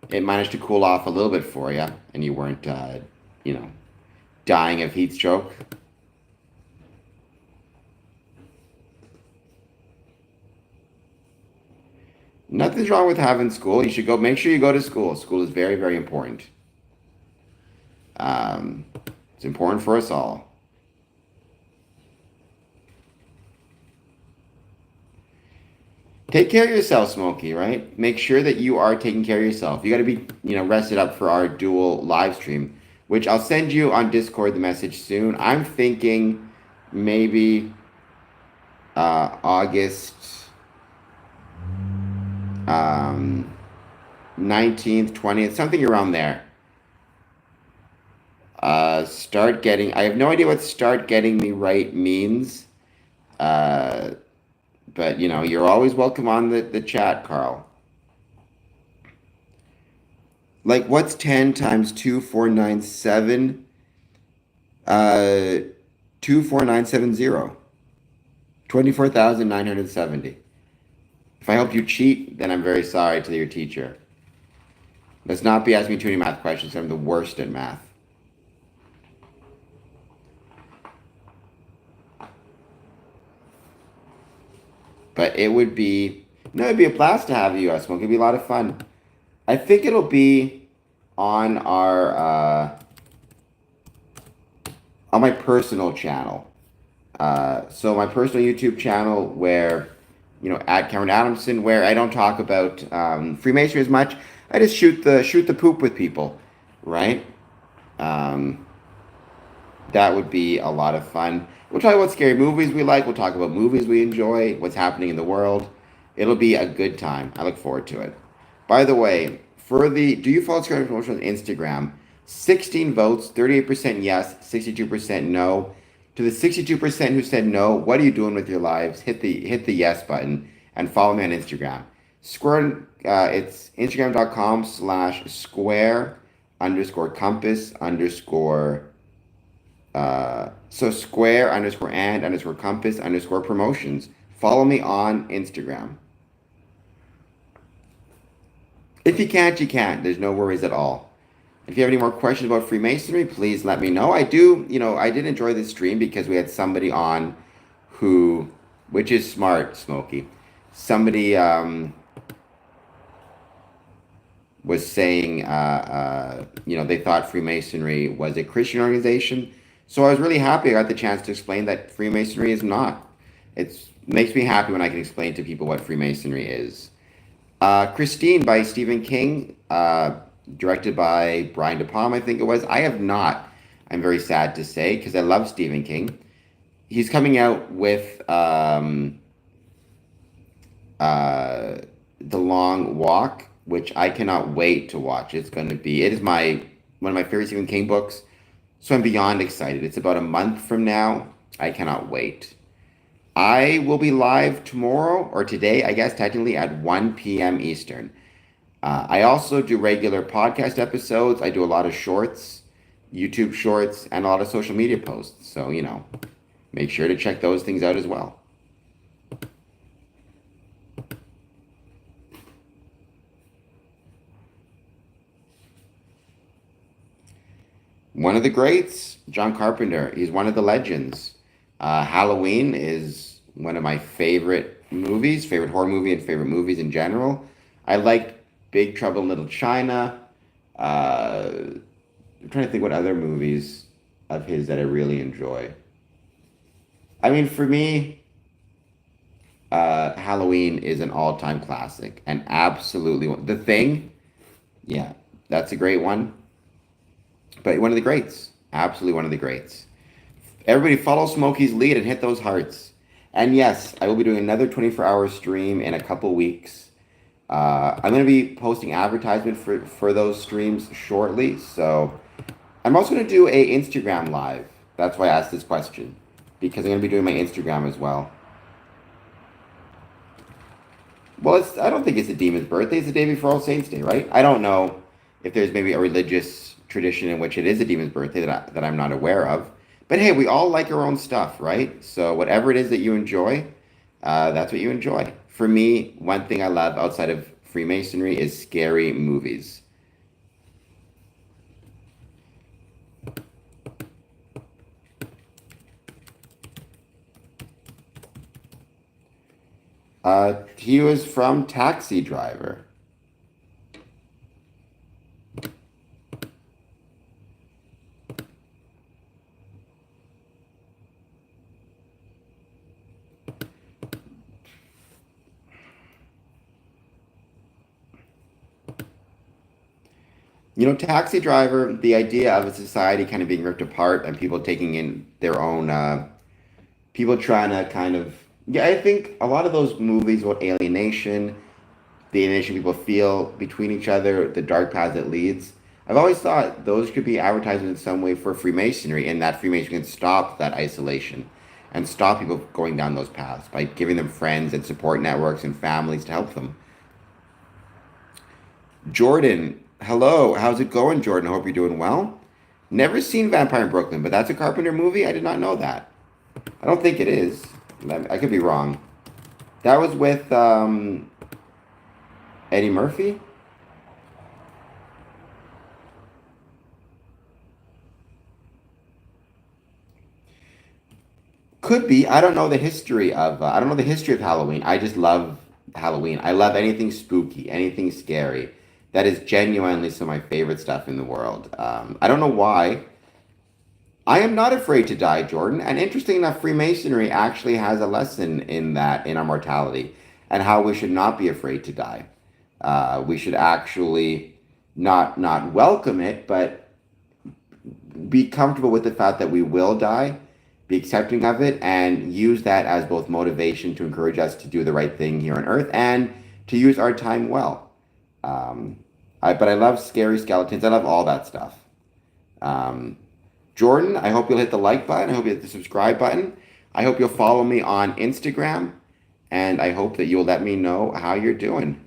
it managed to cool off a little bit for you and you weren't, dying of heat stroke. Nothing's wrong with having school. You should make sure you go to school. School is very, very important. It's important for us all. Take care of yourself, Smokey, right? Make sure that you are taking care of yourself. You got to be, rested up for our dual live stream, which I'll send you on Discord the message soon. I'm thinking maybe August 19th, 20th, something around there. I have no idea what start getting me right means. But you're always welcome on the chat, Carl. Like, what's 10 times 2497? 24970. 24,970. If I helped you cheat, then I'm very sorry to your teacher. Let's not be asking me too many math questions. I'm the worst at math. But it would be, no, it'd be a blast to have you, Smoke. It'd be a lot of fun. I think it'll be on on my personal channel. So my personal YouTube channel where, at Cameron Adamson, where I don't talk about Freemasonry as much. I just shoot the poop with people, right? Um, that would be a lot of fun. We'll talk about scary movies we like. We'll talk about movies we enjoy, what's happening in the world. It'll be a good time. I look forward to it. By the way, do you follow Scary Promotion on Instagram? 16 votes, 38% yes, 62% no. To the 62% who said no, what are you doing with your lives? Hit the yes button and follow me on Instagram. It's instagram.com/square underscore compass underscore so square underscore and underscore compass underscore promotions. Follow me on Instagram. If you can't, you can't. There's no worries at all. If you have any more questions about Freemasonry, please let me know. I did enjoy this stream because we had somebody on which is smart, Smokey. Somebody was saying, they thought Freemasonry was a Christian organization. So I was really happy I got the chance to explain that Freemasonry is not. It makes me happy when I can explain to people what Freemasonry is. Christine by Stephen King, directed by Brian De Palma, I think it was. I have not. I'm very sad to say because I love Stephen King. He's coming out with The Long Walk, which I cannot wait to watch. It is one of my favorite Stephen King books. So I'm beyond excited. It's about a month from now. I cannot wait. I will be live tomorrow, or today, I guess, technically at 1 p.m. Eastern. I also do regular podcast episodes. I do a lot of shorts, YouTube shorts, and a lot of social media posts. So, make sure to check those things out as well. One of the greats, John Carpenter. He's one of the legends. Halloween is one of my favorite horror movie and favorite movies in general. I liked Big Trouble in Little China. I'm trying to think what other movies of his that I really enjoy. I mean, for me, Halloween is an all-time classic and absolutely The Thing. Yeah, that's a great one. But one of the greats, absolutely one of the greats. Everybody follow Smokey's lead and hit those hearts. And yes, I will be doing another 24-hour stream in a couple weeks. I'm going to be posting advertisement for those streams shortly. So I'm also going to do a Instagram live. That's why I asked this question. Because I'm going to be doing my Instagram as well. Well, I don't think it's the demon's birthday. It's the day before All Saints Day, right? I don't know if there's maybe a religious tradition in which it is a demon's birthday that I'm not aware of. But hey, we all like our own stuff, right? So whatever it is that you enjoy, that's what you enjoy. For me, one thing I love outside of Freemasonry is scary movies. He was from Taxi Driver. Taxi Driver, the idea of a society kind of being ripped apart and people taking in their own, people trying to kind of, yeah, I think a lot of those movies about alienation, the alienation people feel between each other, the dark path that leads. I've always thought those could be advertisements in some way for Freemasonry, and that Freemasonry can stop that isolation and stop people going down those paths by giving them friends and support networks and families to help them. Jordan, Hello, how's it going, Jordan? I hope you're doing well. Never seen Vampire in Brooklyn, but that's a Carpenter movie? I did not know that. I don't think it is. I could be wrong. That was with Eddie Murphy? Could be. I don't know the history of Halloween. I just love Halloween. I love anything spooky, anything scary. That is genuinely some of my favorite stuff in the world. I don't know why. I am not afraid to die, Jordan. And interesting enough, Freemasonry actually has a lesson in that, in our mortality, and how we should not be afraid to die. We should actually not welcome it, but be comfortable with the fact that we will die, be accepting of it, and use that as both motivation to encourage us to do the right thing here on Earth and to use our time well. Um, but I love scary skeletons. I love all that stuff. Um, Jordan, I hope you'll hit the like button. I hope you hit the subscribe button. I hope you'll follow me on Instagram. And I hope that you'll let me know how you're doing.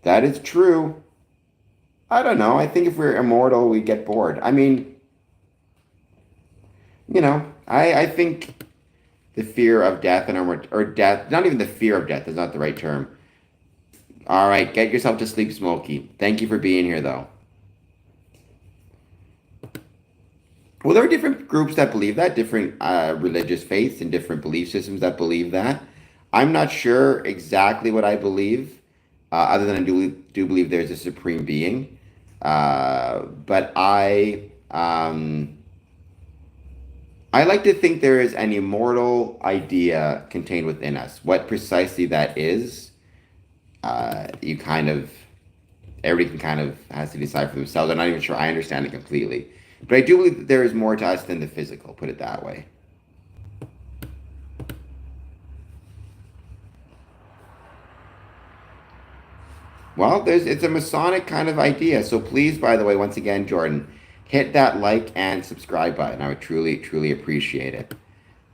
That is true. I don't know. I think if we're immortal, we get bored. I mean, I think the fear of death and or death, not even the fear of death is not the right term. All right, get yourself to sleep, Smokey. Thank you for being here, though. Well, there are different groups that believe that, different religious faiths and different belief systems that believe that. I'm not sure exactly what I believe, other than I do believe there's a supreme being. But I like to think there is an immortal idea contained within us. What precisely that is, you kind of everybody can kind of has to decide for themselves. I'm not even sure I understand it completely, but I do believe that there is more to us than the physical. Put it that way. Well, it's a Masonic kind of idea. So please, by the way, once again, Jordan, hit that like and subscribe button. I would truly appreciate it.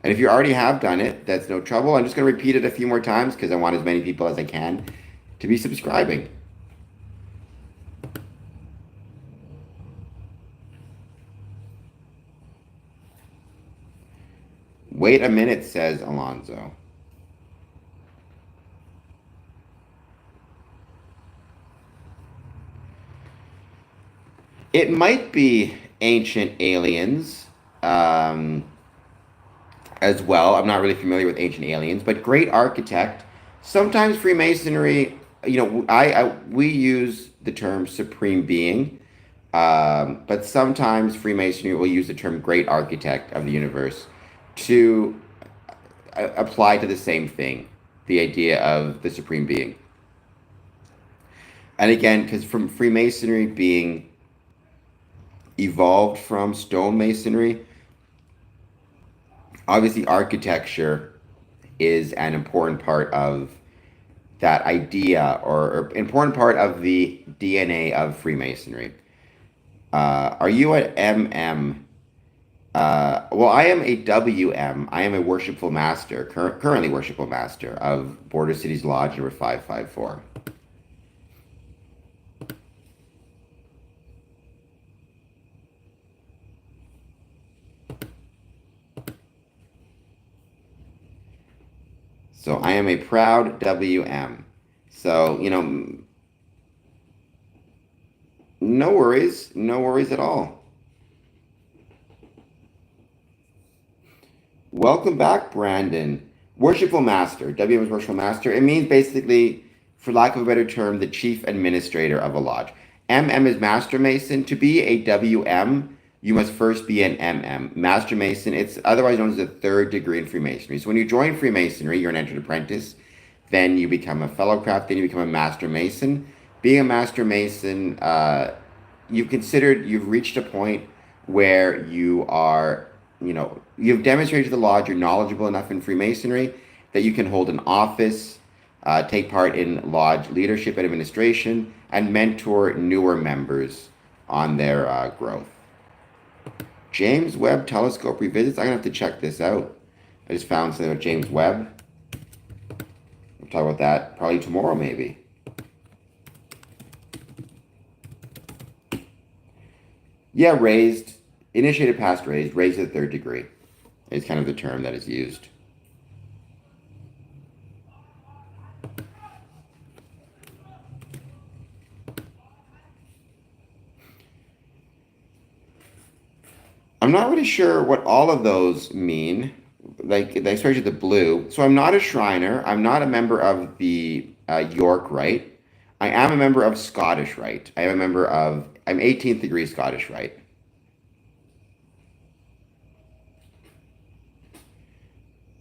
And if you already have done it, that's no trouble. I'm just going to repeat it a few more times because I want as many people as I can to be subscribing. Wait a minute, says Alonzo. It might be ancient aliens as well. I'm not really familiar with ancient aliens, but great architect. Sometimes Freemasonry, we use the term supreme being, but sometimes Freemasonry will use the term great architect of the universe to apply to the same thing, the idea of the supreme being. And again, because from Freemasonry being evolved from stonemasonry, obviously architecture is an important part of that idea or important part of the DNA of Freemasonry. Are you at MM? Well, I am a WM. I am a worshipful master, currently worshipful master of Border Cities Lodge number 554. So I am a proud WM. So, no worries at all. Welcome back, Brandon. Worshipful Master. WM is Worshipful Master. It means basically, for lack of a better term, the chief administrator of a lodge. MM is Master Mason. To be a WM, you must first be an MM. Master Mason, it's otherwise known as a third degree in Freemasonry. So when you join Freemasonry, you're an entered apprentice. Then you become a fellow craft. Then you become a Master Mason. Being a Master Mason, you've reached a point where you are, you've demonstrated to the lodge you're knowledgeable enough in Freemasonry that you can hold an office, take part in lodge leadership and administration, and mentor newer members on their growth. James Webb Telescope revisits. I'm gonna have to check this out. I just found something with James Webb. We'll talk about that probably tomorrow, maybe. Yeah, raised, initiated past raised, raised to the third degree is kind of the term that is used. I'm not really sure what all of those mean, like especially the blue. So I'm not a Shriner. I'm not a member of the York Rite. I am a member of Scottish Rite. I am a member of, I'm 18th degree Scottish Rite.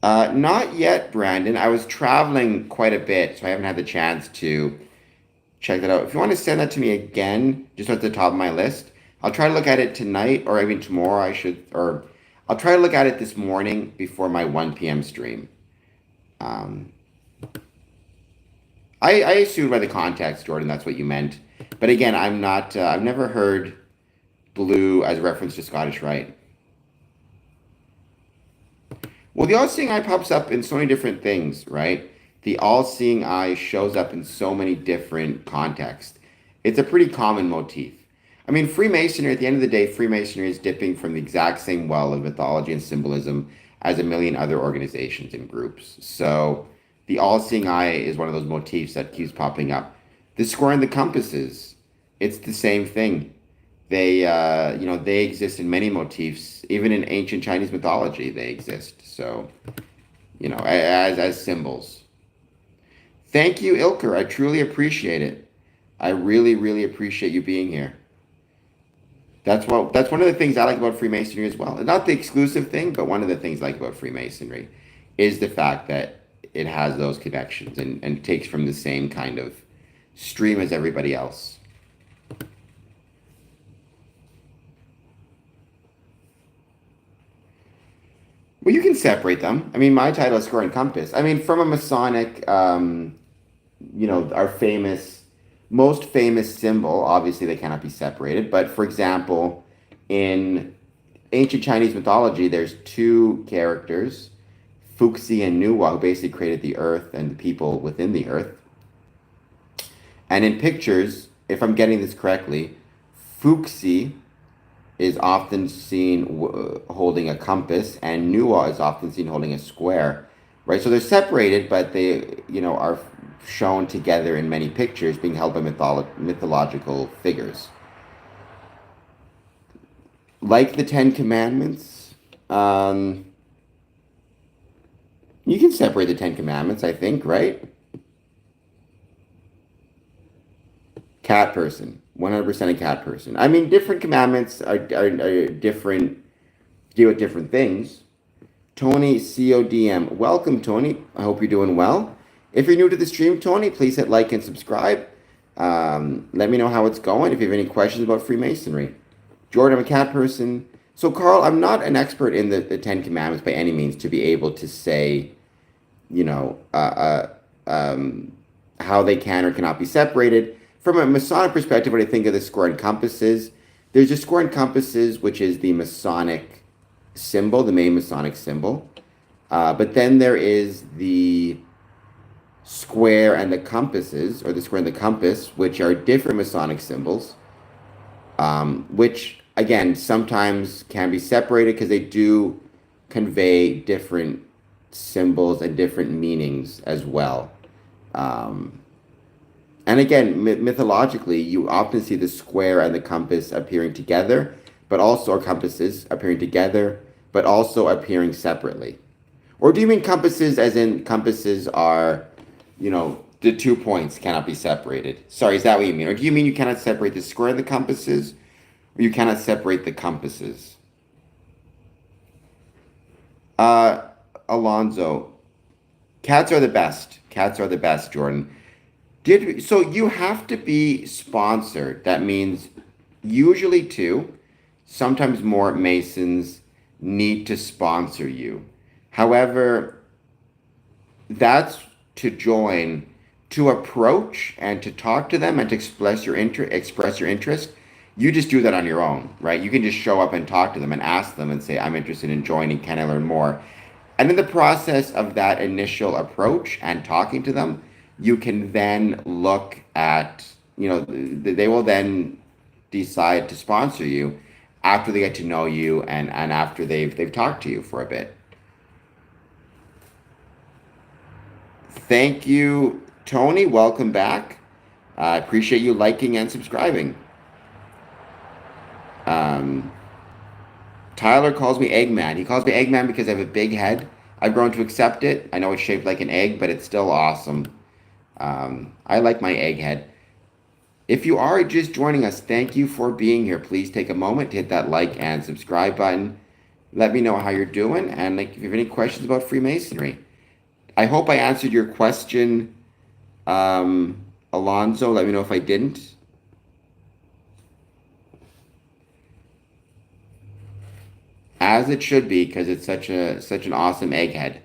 Not yet, Brandon. I was traveling quite a bit, so I haven't had the chance to check that out. If you want to send that to me again, just at the top of my list, I'll try to look at it tonight or even tomorrow. Or I'll try to look at it this morning before my 1 p.m. stream. Um, I assumed by the context, Jordan, that's what you meant. But again, I'm not, I've never heard blue as a reference to Scottish Rite. Well, the all-seeing eye pops up in so many different things, right? The all-seeing eye shows up in so many different contexts. It's a pretty common motif. I mean, Freemasonry, at the end of the day, Freemasonry is dipping from the exact same well of mythology and symbolism as a million other organizations and groups. So the all-seeing eye is one of those motifs that keeps popping up. The square and the compasses, it's the same thing. They exist in many motifs. Even in ancient Chinese mythology, they exist. So, as symbols. Thank you, Ilker. I truly appreciate it. I really, really appreciate you being here. That's one of the things I like about Freemasonry as well. Not the exclusive thing, but one of the things I like about Freemasonry is the fact that it has those connections and takes from the same kind of stream as everybody else. Well, you can separate them. I mean, my title is Square and Compass. I mean, from a Masonic, our most famous symbol, obviously they cannot be separated. But for example, in ancient Chinese mythology, there's two characters, Fuxi and Nuwa, who basically created the earth and the people within the earth. And in pictures, if I'm getting this correctly, Fuxi is often seen holding a compass, and Nuwa is often seen holding a square, right? So they're separated, but they, are shown together in many pictures, being held by mythological figures. Like the Ten Commandments, you can separate the Ten Commandments, I think, right? Cat person. 100% a cat person. I mean, different commandments are different, deal with different things. Tony CODM. Welcome, Tony. I hope you're doing well. If you're new to the stream, Tony, please hit like and subscribe. Let me know how it's going if you have any questions about Freemasonry. Jordan, I'm a cat person. So, Carl, I'm not an expert in the Ten Commandments by any means to be able to say, how they can or cannot be separated. From a Masonic perspective, when I think of the square and compasses, there's a square and compasses, which is the Masonic symbol, the main Masonic symbol. But then there is the square and the compasses, or the square and the compass, which are different Masonic symbols, which, again, sometimes can be separated because they do convey different symbols and different meanings as well. And again, mythologically, you often see the square and the compass appearing together, but also, or compasses appearing together, but also appearing separately. Or do you mean compasses as in compasses are, the 2 points cannot be separated? Sorry, is that what you mean? Or do you mean you cannot separate the square and the compasses, or you cannot separate the compasses? Alonzo, cats are the best. Cats are the best, Jordan. So you have to be sponsored. That means usually two, sometimes more Masons need to sponsor you. However, that's to join, to approach and to talk to them and to express your interest. You just do that on your own, right? You can just show up and talk to them and ask them and say, I'm interested in joining. Can I learn more? And in the process of that initial approach and talking to them, you can then look at, they will then decide to sponsor you after they get to know you and after they've talked to you for a bit. Thank you, Tony. Welcome back. I appreciate you liking and subscribing. Um, Tyler calls me Eggman. He calls me Eggman because I have a big head. I've grown to accept it. I know it's shaped like an egg, but it's still awesome. I like my egg head. If you are just joining us, thank you for being here. Please take a moment to hit that like and subscribe button. Let me know how you're doing, and if you have any questions about Freemasonry. I hope I answered your question, Alonzo. Let me know if I didn't. As it should be, because it's such an awesome egghead.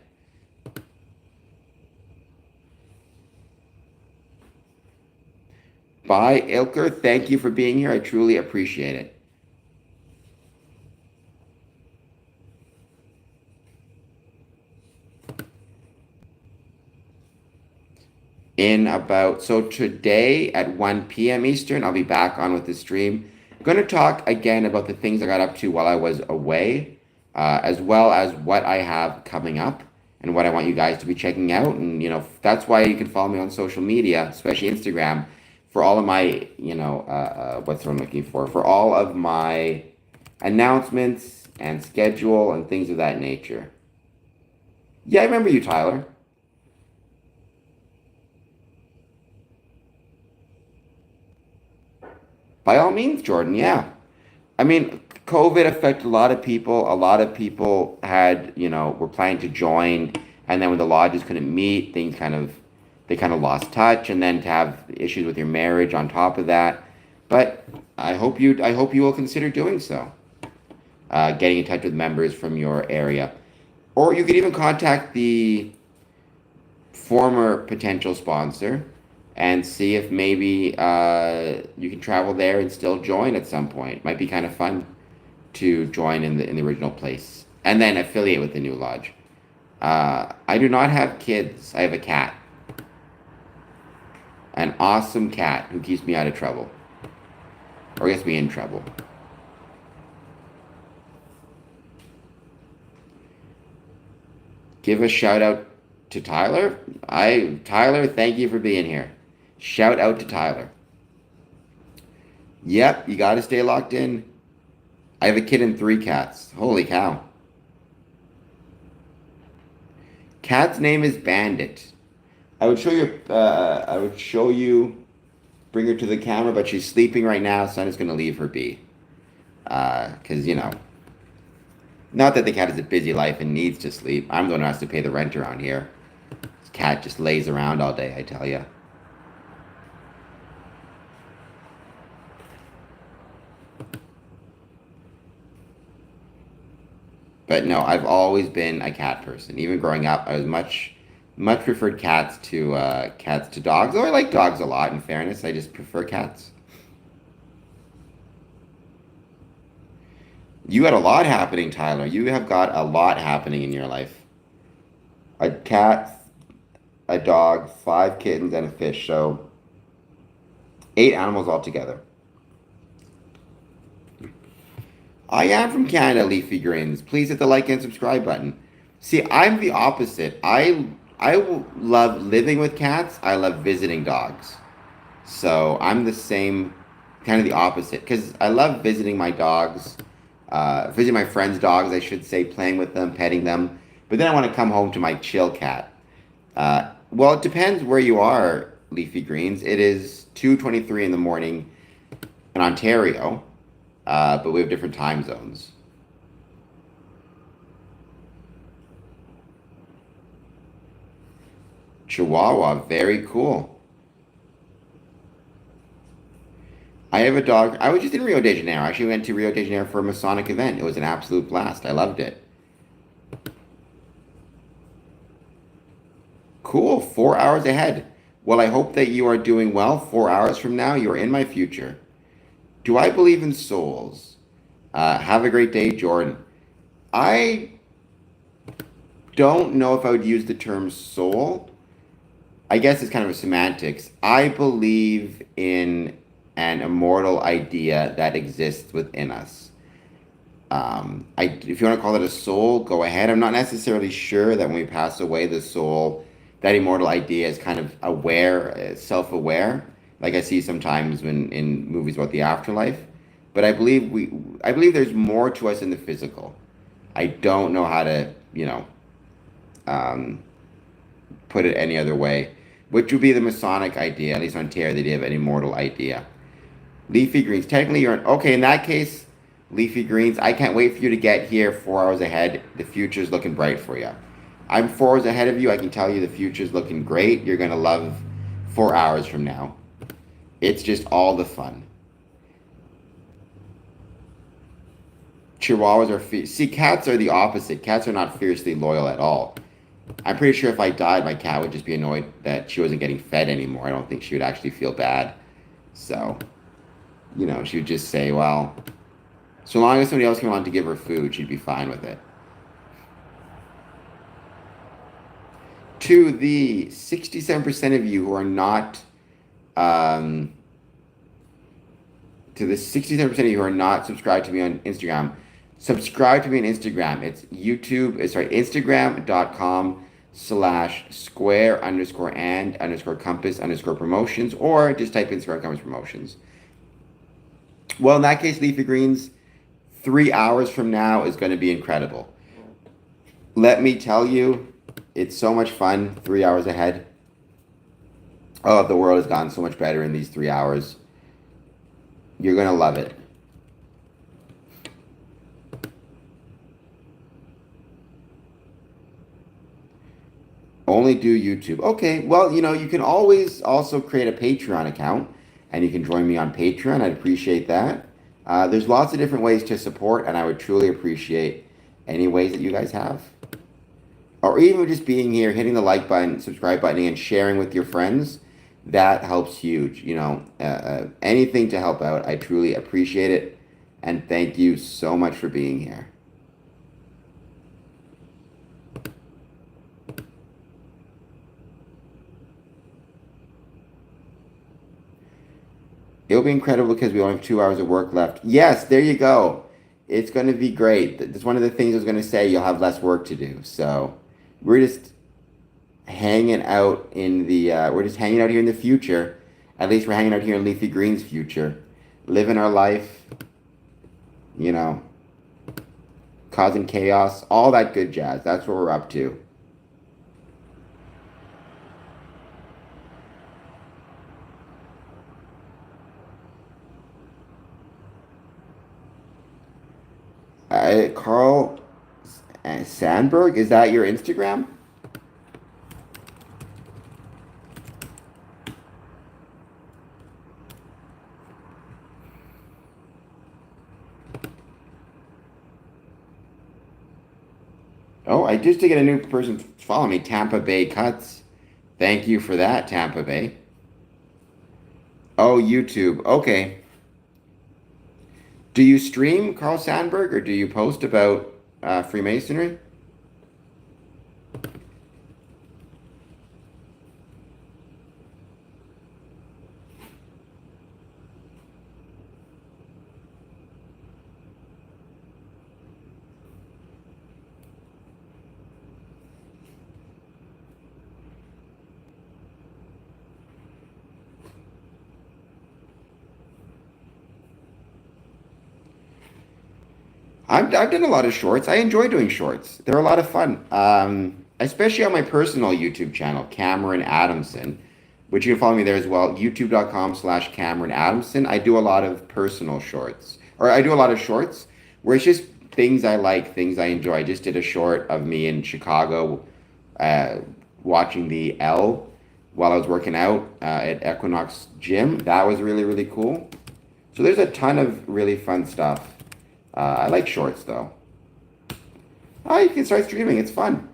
Bye, Ilker. Thank you for being here. I truly appreciate it. So today at 1 p.m. Eastern, I'll be back on with the stream. I'm going to talk again about the things I got up to while I was away, as well as what I have coming up and what I want you guys to be checking out. And, that's why you can follow me on social media, especially Instagram, for all of my, what's what I'm looking for all of my announcements and schedule and things of that nature. Yeah, I remember you, Tyler. By all means, Jordan, yeah. I mean, COVID affected a lot of people. A lot of people had, were planning to join, and then when the lodges couldn't meet, they kind of lost touch, and then to have issues with your marriage on top of that. But I hope you will consider doing so. Getting in touch with members from your area, or you could even contact the former potential sponsor and see if maybe you can travel there and still join at some point. Might be kind of fun to join in the original place and then affiliate with the new lodge. I do not have kids. I have a cat, an awesome cat who keeps me out of trouble, or gets me in trouble. Give a shout out to Tyler. Tyler, thank you for being here. Shout out to Tyler. Yep, you got to stay locked in. I have a kid and 3 cats. Holy cow. Cat's name is Bandit. I would show you. Bring her to the camera, but she's sleeping right now, so I'm just gonna leave her be. Because not that the cat has a busy life and needs to sleep. I'm the one who has to pay the rent around here. This cat just lays around all day, I tell you. But no, I've always been a cat person. Even growing up, I was much preferred cats to dogs. Though I like dogs a lot. In fairness, I just prefer cats. You had a lot happening, Tyler. You have got a lot happening in your life. A cat, a dog, 5 kittens, and a fish. So 8 animals altogether. I am from Canada, Leafy Grins. Please hit the like and subscribe button. See, I'm the opposite. I love living with cats. I love visiting dogs. So I'm the same, kind of the opposite. Because I love visiting my dogs, visiting my friends' dogs, I should say, playing with them, petting them. But then I want to come home to my chill cat. Well, it depends where you are, Leafy Greens. It is 2:23 in the morning in Ontario, but we have different time zones. Chihuahua, very cool. I have a dog. I was just in Rio de Janeiro. I actually went to Rio de Janeiro for a Masonic event. It was an absolute blast. I loved it. Cool. 4 hours ahead. Well, I hope that you are doing well. 4 hours from now, you are in my future. Do I believe in souls? Have a great day, Jordan. I don't know if I would use the term soul. I guess it's kind of a semantics. I believe in an immortal idea that exists within us. If you want to call it a soul, go ahead. I'm not necessarily sure that when we pass away, the soul, that immortal idea is kind of aware, self-aware, like I see sometimes when in movies about the afterlife. But I believe there's more to us in the physical. I don't know how to, um, put it any other way, which would be the Masonic idea, at least in Ontario, the idea of an immortal idea. Leafy greens. Technically, okay. In that case, leafy greens. I can't wait for you to get here 4 hours ahead. The future's looking bright for you. I'm 4 hours ahead of you. I can tell you the future's looking great. You're gonna love 4 hours from now. It's just all the fun. Chihuahuas are see. Cats are the opposite. Cats are not fiercely loyal at all. I'm pretty sure if I died, my cat would just be annoyed that she wasn't getting fed anymore. I don't think she would actually feel bad. So, she would just say, well, so long as somebody else came along to give her food, she'd be fine with it. To the 67% of you who are not, subscribed to me on Instagram, subscribe to me on Instagram. It's Instagram.com/square_and_compass_promotions, or just type in Square Compass Promotions. Well, in that case, Leafy Greens, 3 hours from now is going to be incredible. Let me tell you, it's so much fun 3 hours ahead. Oh, the world has gotten so much better in these 3 hours. You're going to love it. Only do YouTube. Okay, well, you can always also create a Patreon account, and you can join me on Patreon. I'd appreciate that. There's lots of different ways to support, and I would truly appreciate any ways that you guys have. Or even just being here, hitting the like button, subscribe button, and sharing with your friends. That helps huge. Anything to help out. I truly appreciate it. And thank you so much for being here. It'll be incredible because we only have 2 hours of work left. Yes, there you go. It's going to be great. That's one of the things I was going to say. You'll have less work to do. So we're just hanging out we're just hanging out here in the future. At least we're hanging out here in Leafy Green's future. Living our life, causing chaos, all that good jazz. That's what we're up to. Carl Sandberg, is that your Instagram? Oh, I just did get a new person following me, Tampa Bay Cuts. Thank you for that, Tampa Bay. Oh, YouTube. Okay. Do you stream, Carl Sandberg, or do you post about Freemasonry? I've done a lot of shorts. I enjoy doing shorts. They're a lot of fun. Especially on my personal YouTube channel, Cameron Adamson, which you can follow me there as well. YouTube.com/Cameron Adamson. I do a lot of personal shorts, or I do a lot of shorts where it's just things I like, things I enjoy. I just did a short of me in Chicago, watching the L while I was working out at Equinox Gym. That was really, really cool. So there's a ton of really fun stuff. I like shorts though. Oh, you can start streaming. It's fun.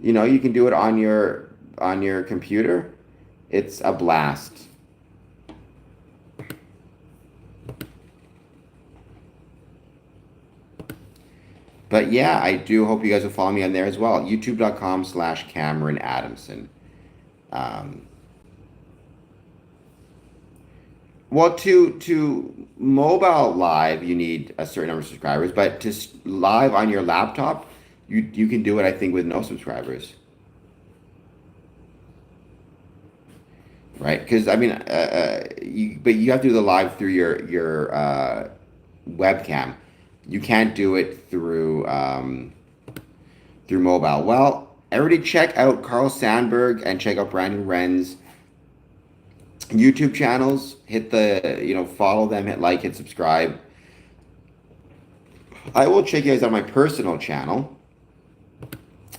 You can do it on your computer. It's a blast. But yeah, I do hope you guys will follow me on there as well. YouTube.com/Cameron Adamson. Um, well, to mobile live, you need a certain number of subscribers, but to live on your laptop, you can do it, I think, with no subscribers, right? Because I mean, but you have to do the live through your webcam. You can't do it through mobile. Well, everybody check out Carl Sandburg and check out Brandon Wren's YouTube channels. Hit follow them, hit like, hit subscribe. I will check you guys out my personal channel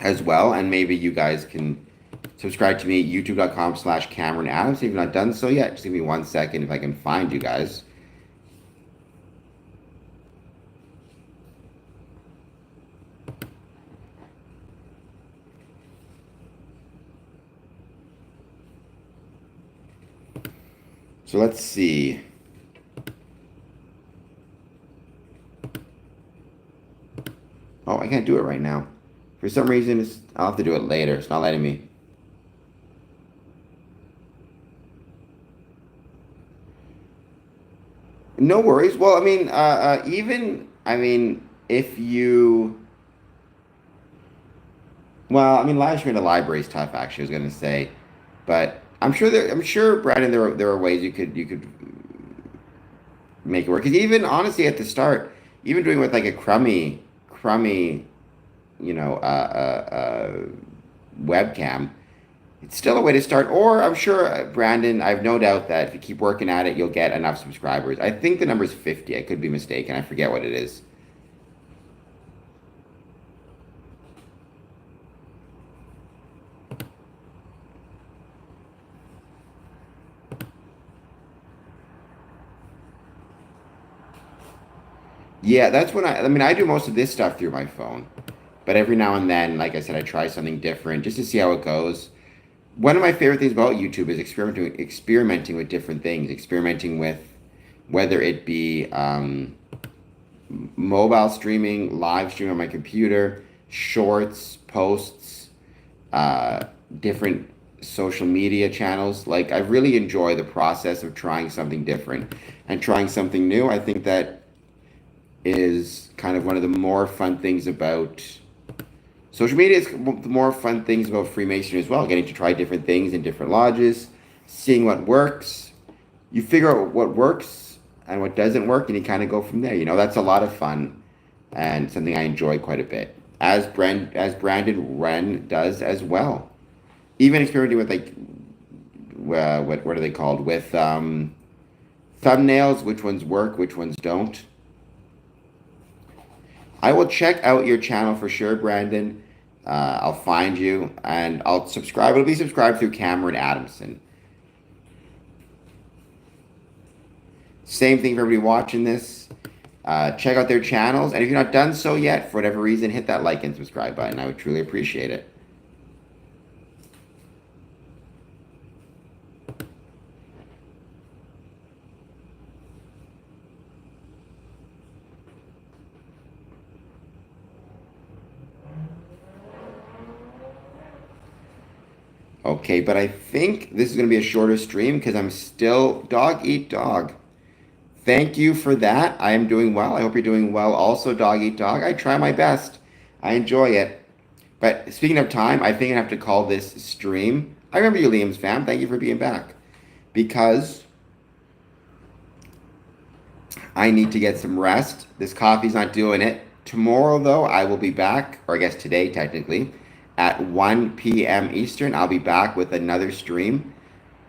as well, and maybe you guys can subscribe to me, youtube.com/Cameron Adams. If you've not done so yet, just give me 1 second if I can find you guys. So let's see. Oh, I can't do it right now. For some reason, I'll have to do it later. It's not letting me. No worries. Well, I mean, if you, well, I mean, live stream in the library is tough. Actually, I was gonna say, but I'm sure, Brandon, there are ways you could make it work. Because even honestly, at the start, even doing with like a crummy, you know, webcam, it's still a way to start. Or I'm sure, Brandon, I have no doubt that if you keep working at it, you'll get enough subscribers. I think the number is 50. I could be mistaken. I forget what it is. Yeah, that's when I mean, I do most of this stuff through my phone. But every now and then, like I said, I try something different just to see how it goes. One of my favorite things about YouTube is experimenting with different things, experimenting with whether it be mobile streaming, live streaming on my computer, shorts, posts, uh, different social media channels. Like I really enjoy the process of trying something different and trying something new. I think that is kind of one of the more fun things about social media. Is the more fun things about Freemasonry as well, getting to try different things in different lodges, seeing what works. You figure out what works and what doesn't work, and you kind of go from there. That's a lot of fun and something I enjoy quite a bit, as Brandon Wren does as well. Even experimenting with like what are they called, with thumbnails, which ones work, which ones don't. I will check out your channel for sure, Brandon. I'll find you and I'll subscribe. It'll be subscribed through Cameron Adamson. Same thing for everybody watching this. Check out their channels. And if you're not done so yet, for whatever reason, hit that like and subscribe button. I would truly appreciate it. Okay, but I think this is going to be a shorter stream because I'm still dog eat dog. Thank you for that. I am doing well. I hope you're doing well also, dog eat dog. I try my best. I enjoy it. But speaking of time, I think I have to call this stream. I remember you, Liam's fam. Thank you for being back. Because I need to get some rest. This coffee's not doing it. Tomorrow, though, I will be back, or I guess today, technically, at 1 p.m. Eastern. I'll be back with another stream.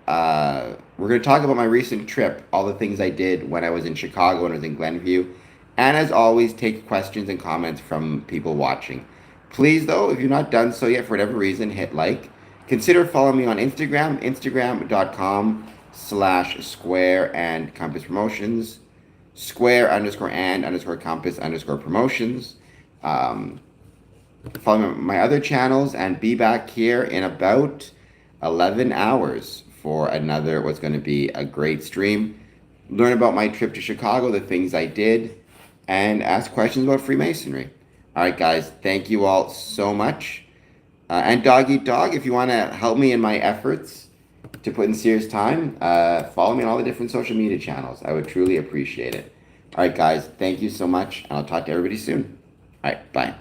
We're going to talk about my recent trip, all the things I did when I was in Chicago and I was in Glenview. And as always, take questions and comments from people watching. Please, though, if you've not done so yet for whatever reason, hit like. Consider following me on Instagram, instagram.com/square and compass promotions, square_and_compass_promotions. Follow my other channels and be back here in about 11 hours for another, what's going to be a great stream. Learn about my trip to Chicago, the things I did, and ask questions about Freemasonry. All right, guys. Thank you all so much. And Dog Eat Dog, if you want to help me in my efforts to put in serious time, follow me on all the different social media channels. I would truly appreciate it. All right, guys. Thank you so much. And I'll talk to everybody soon. All right. Bye.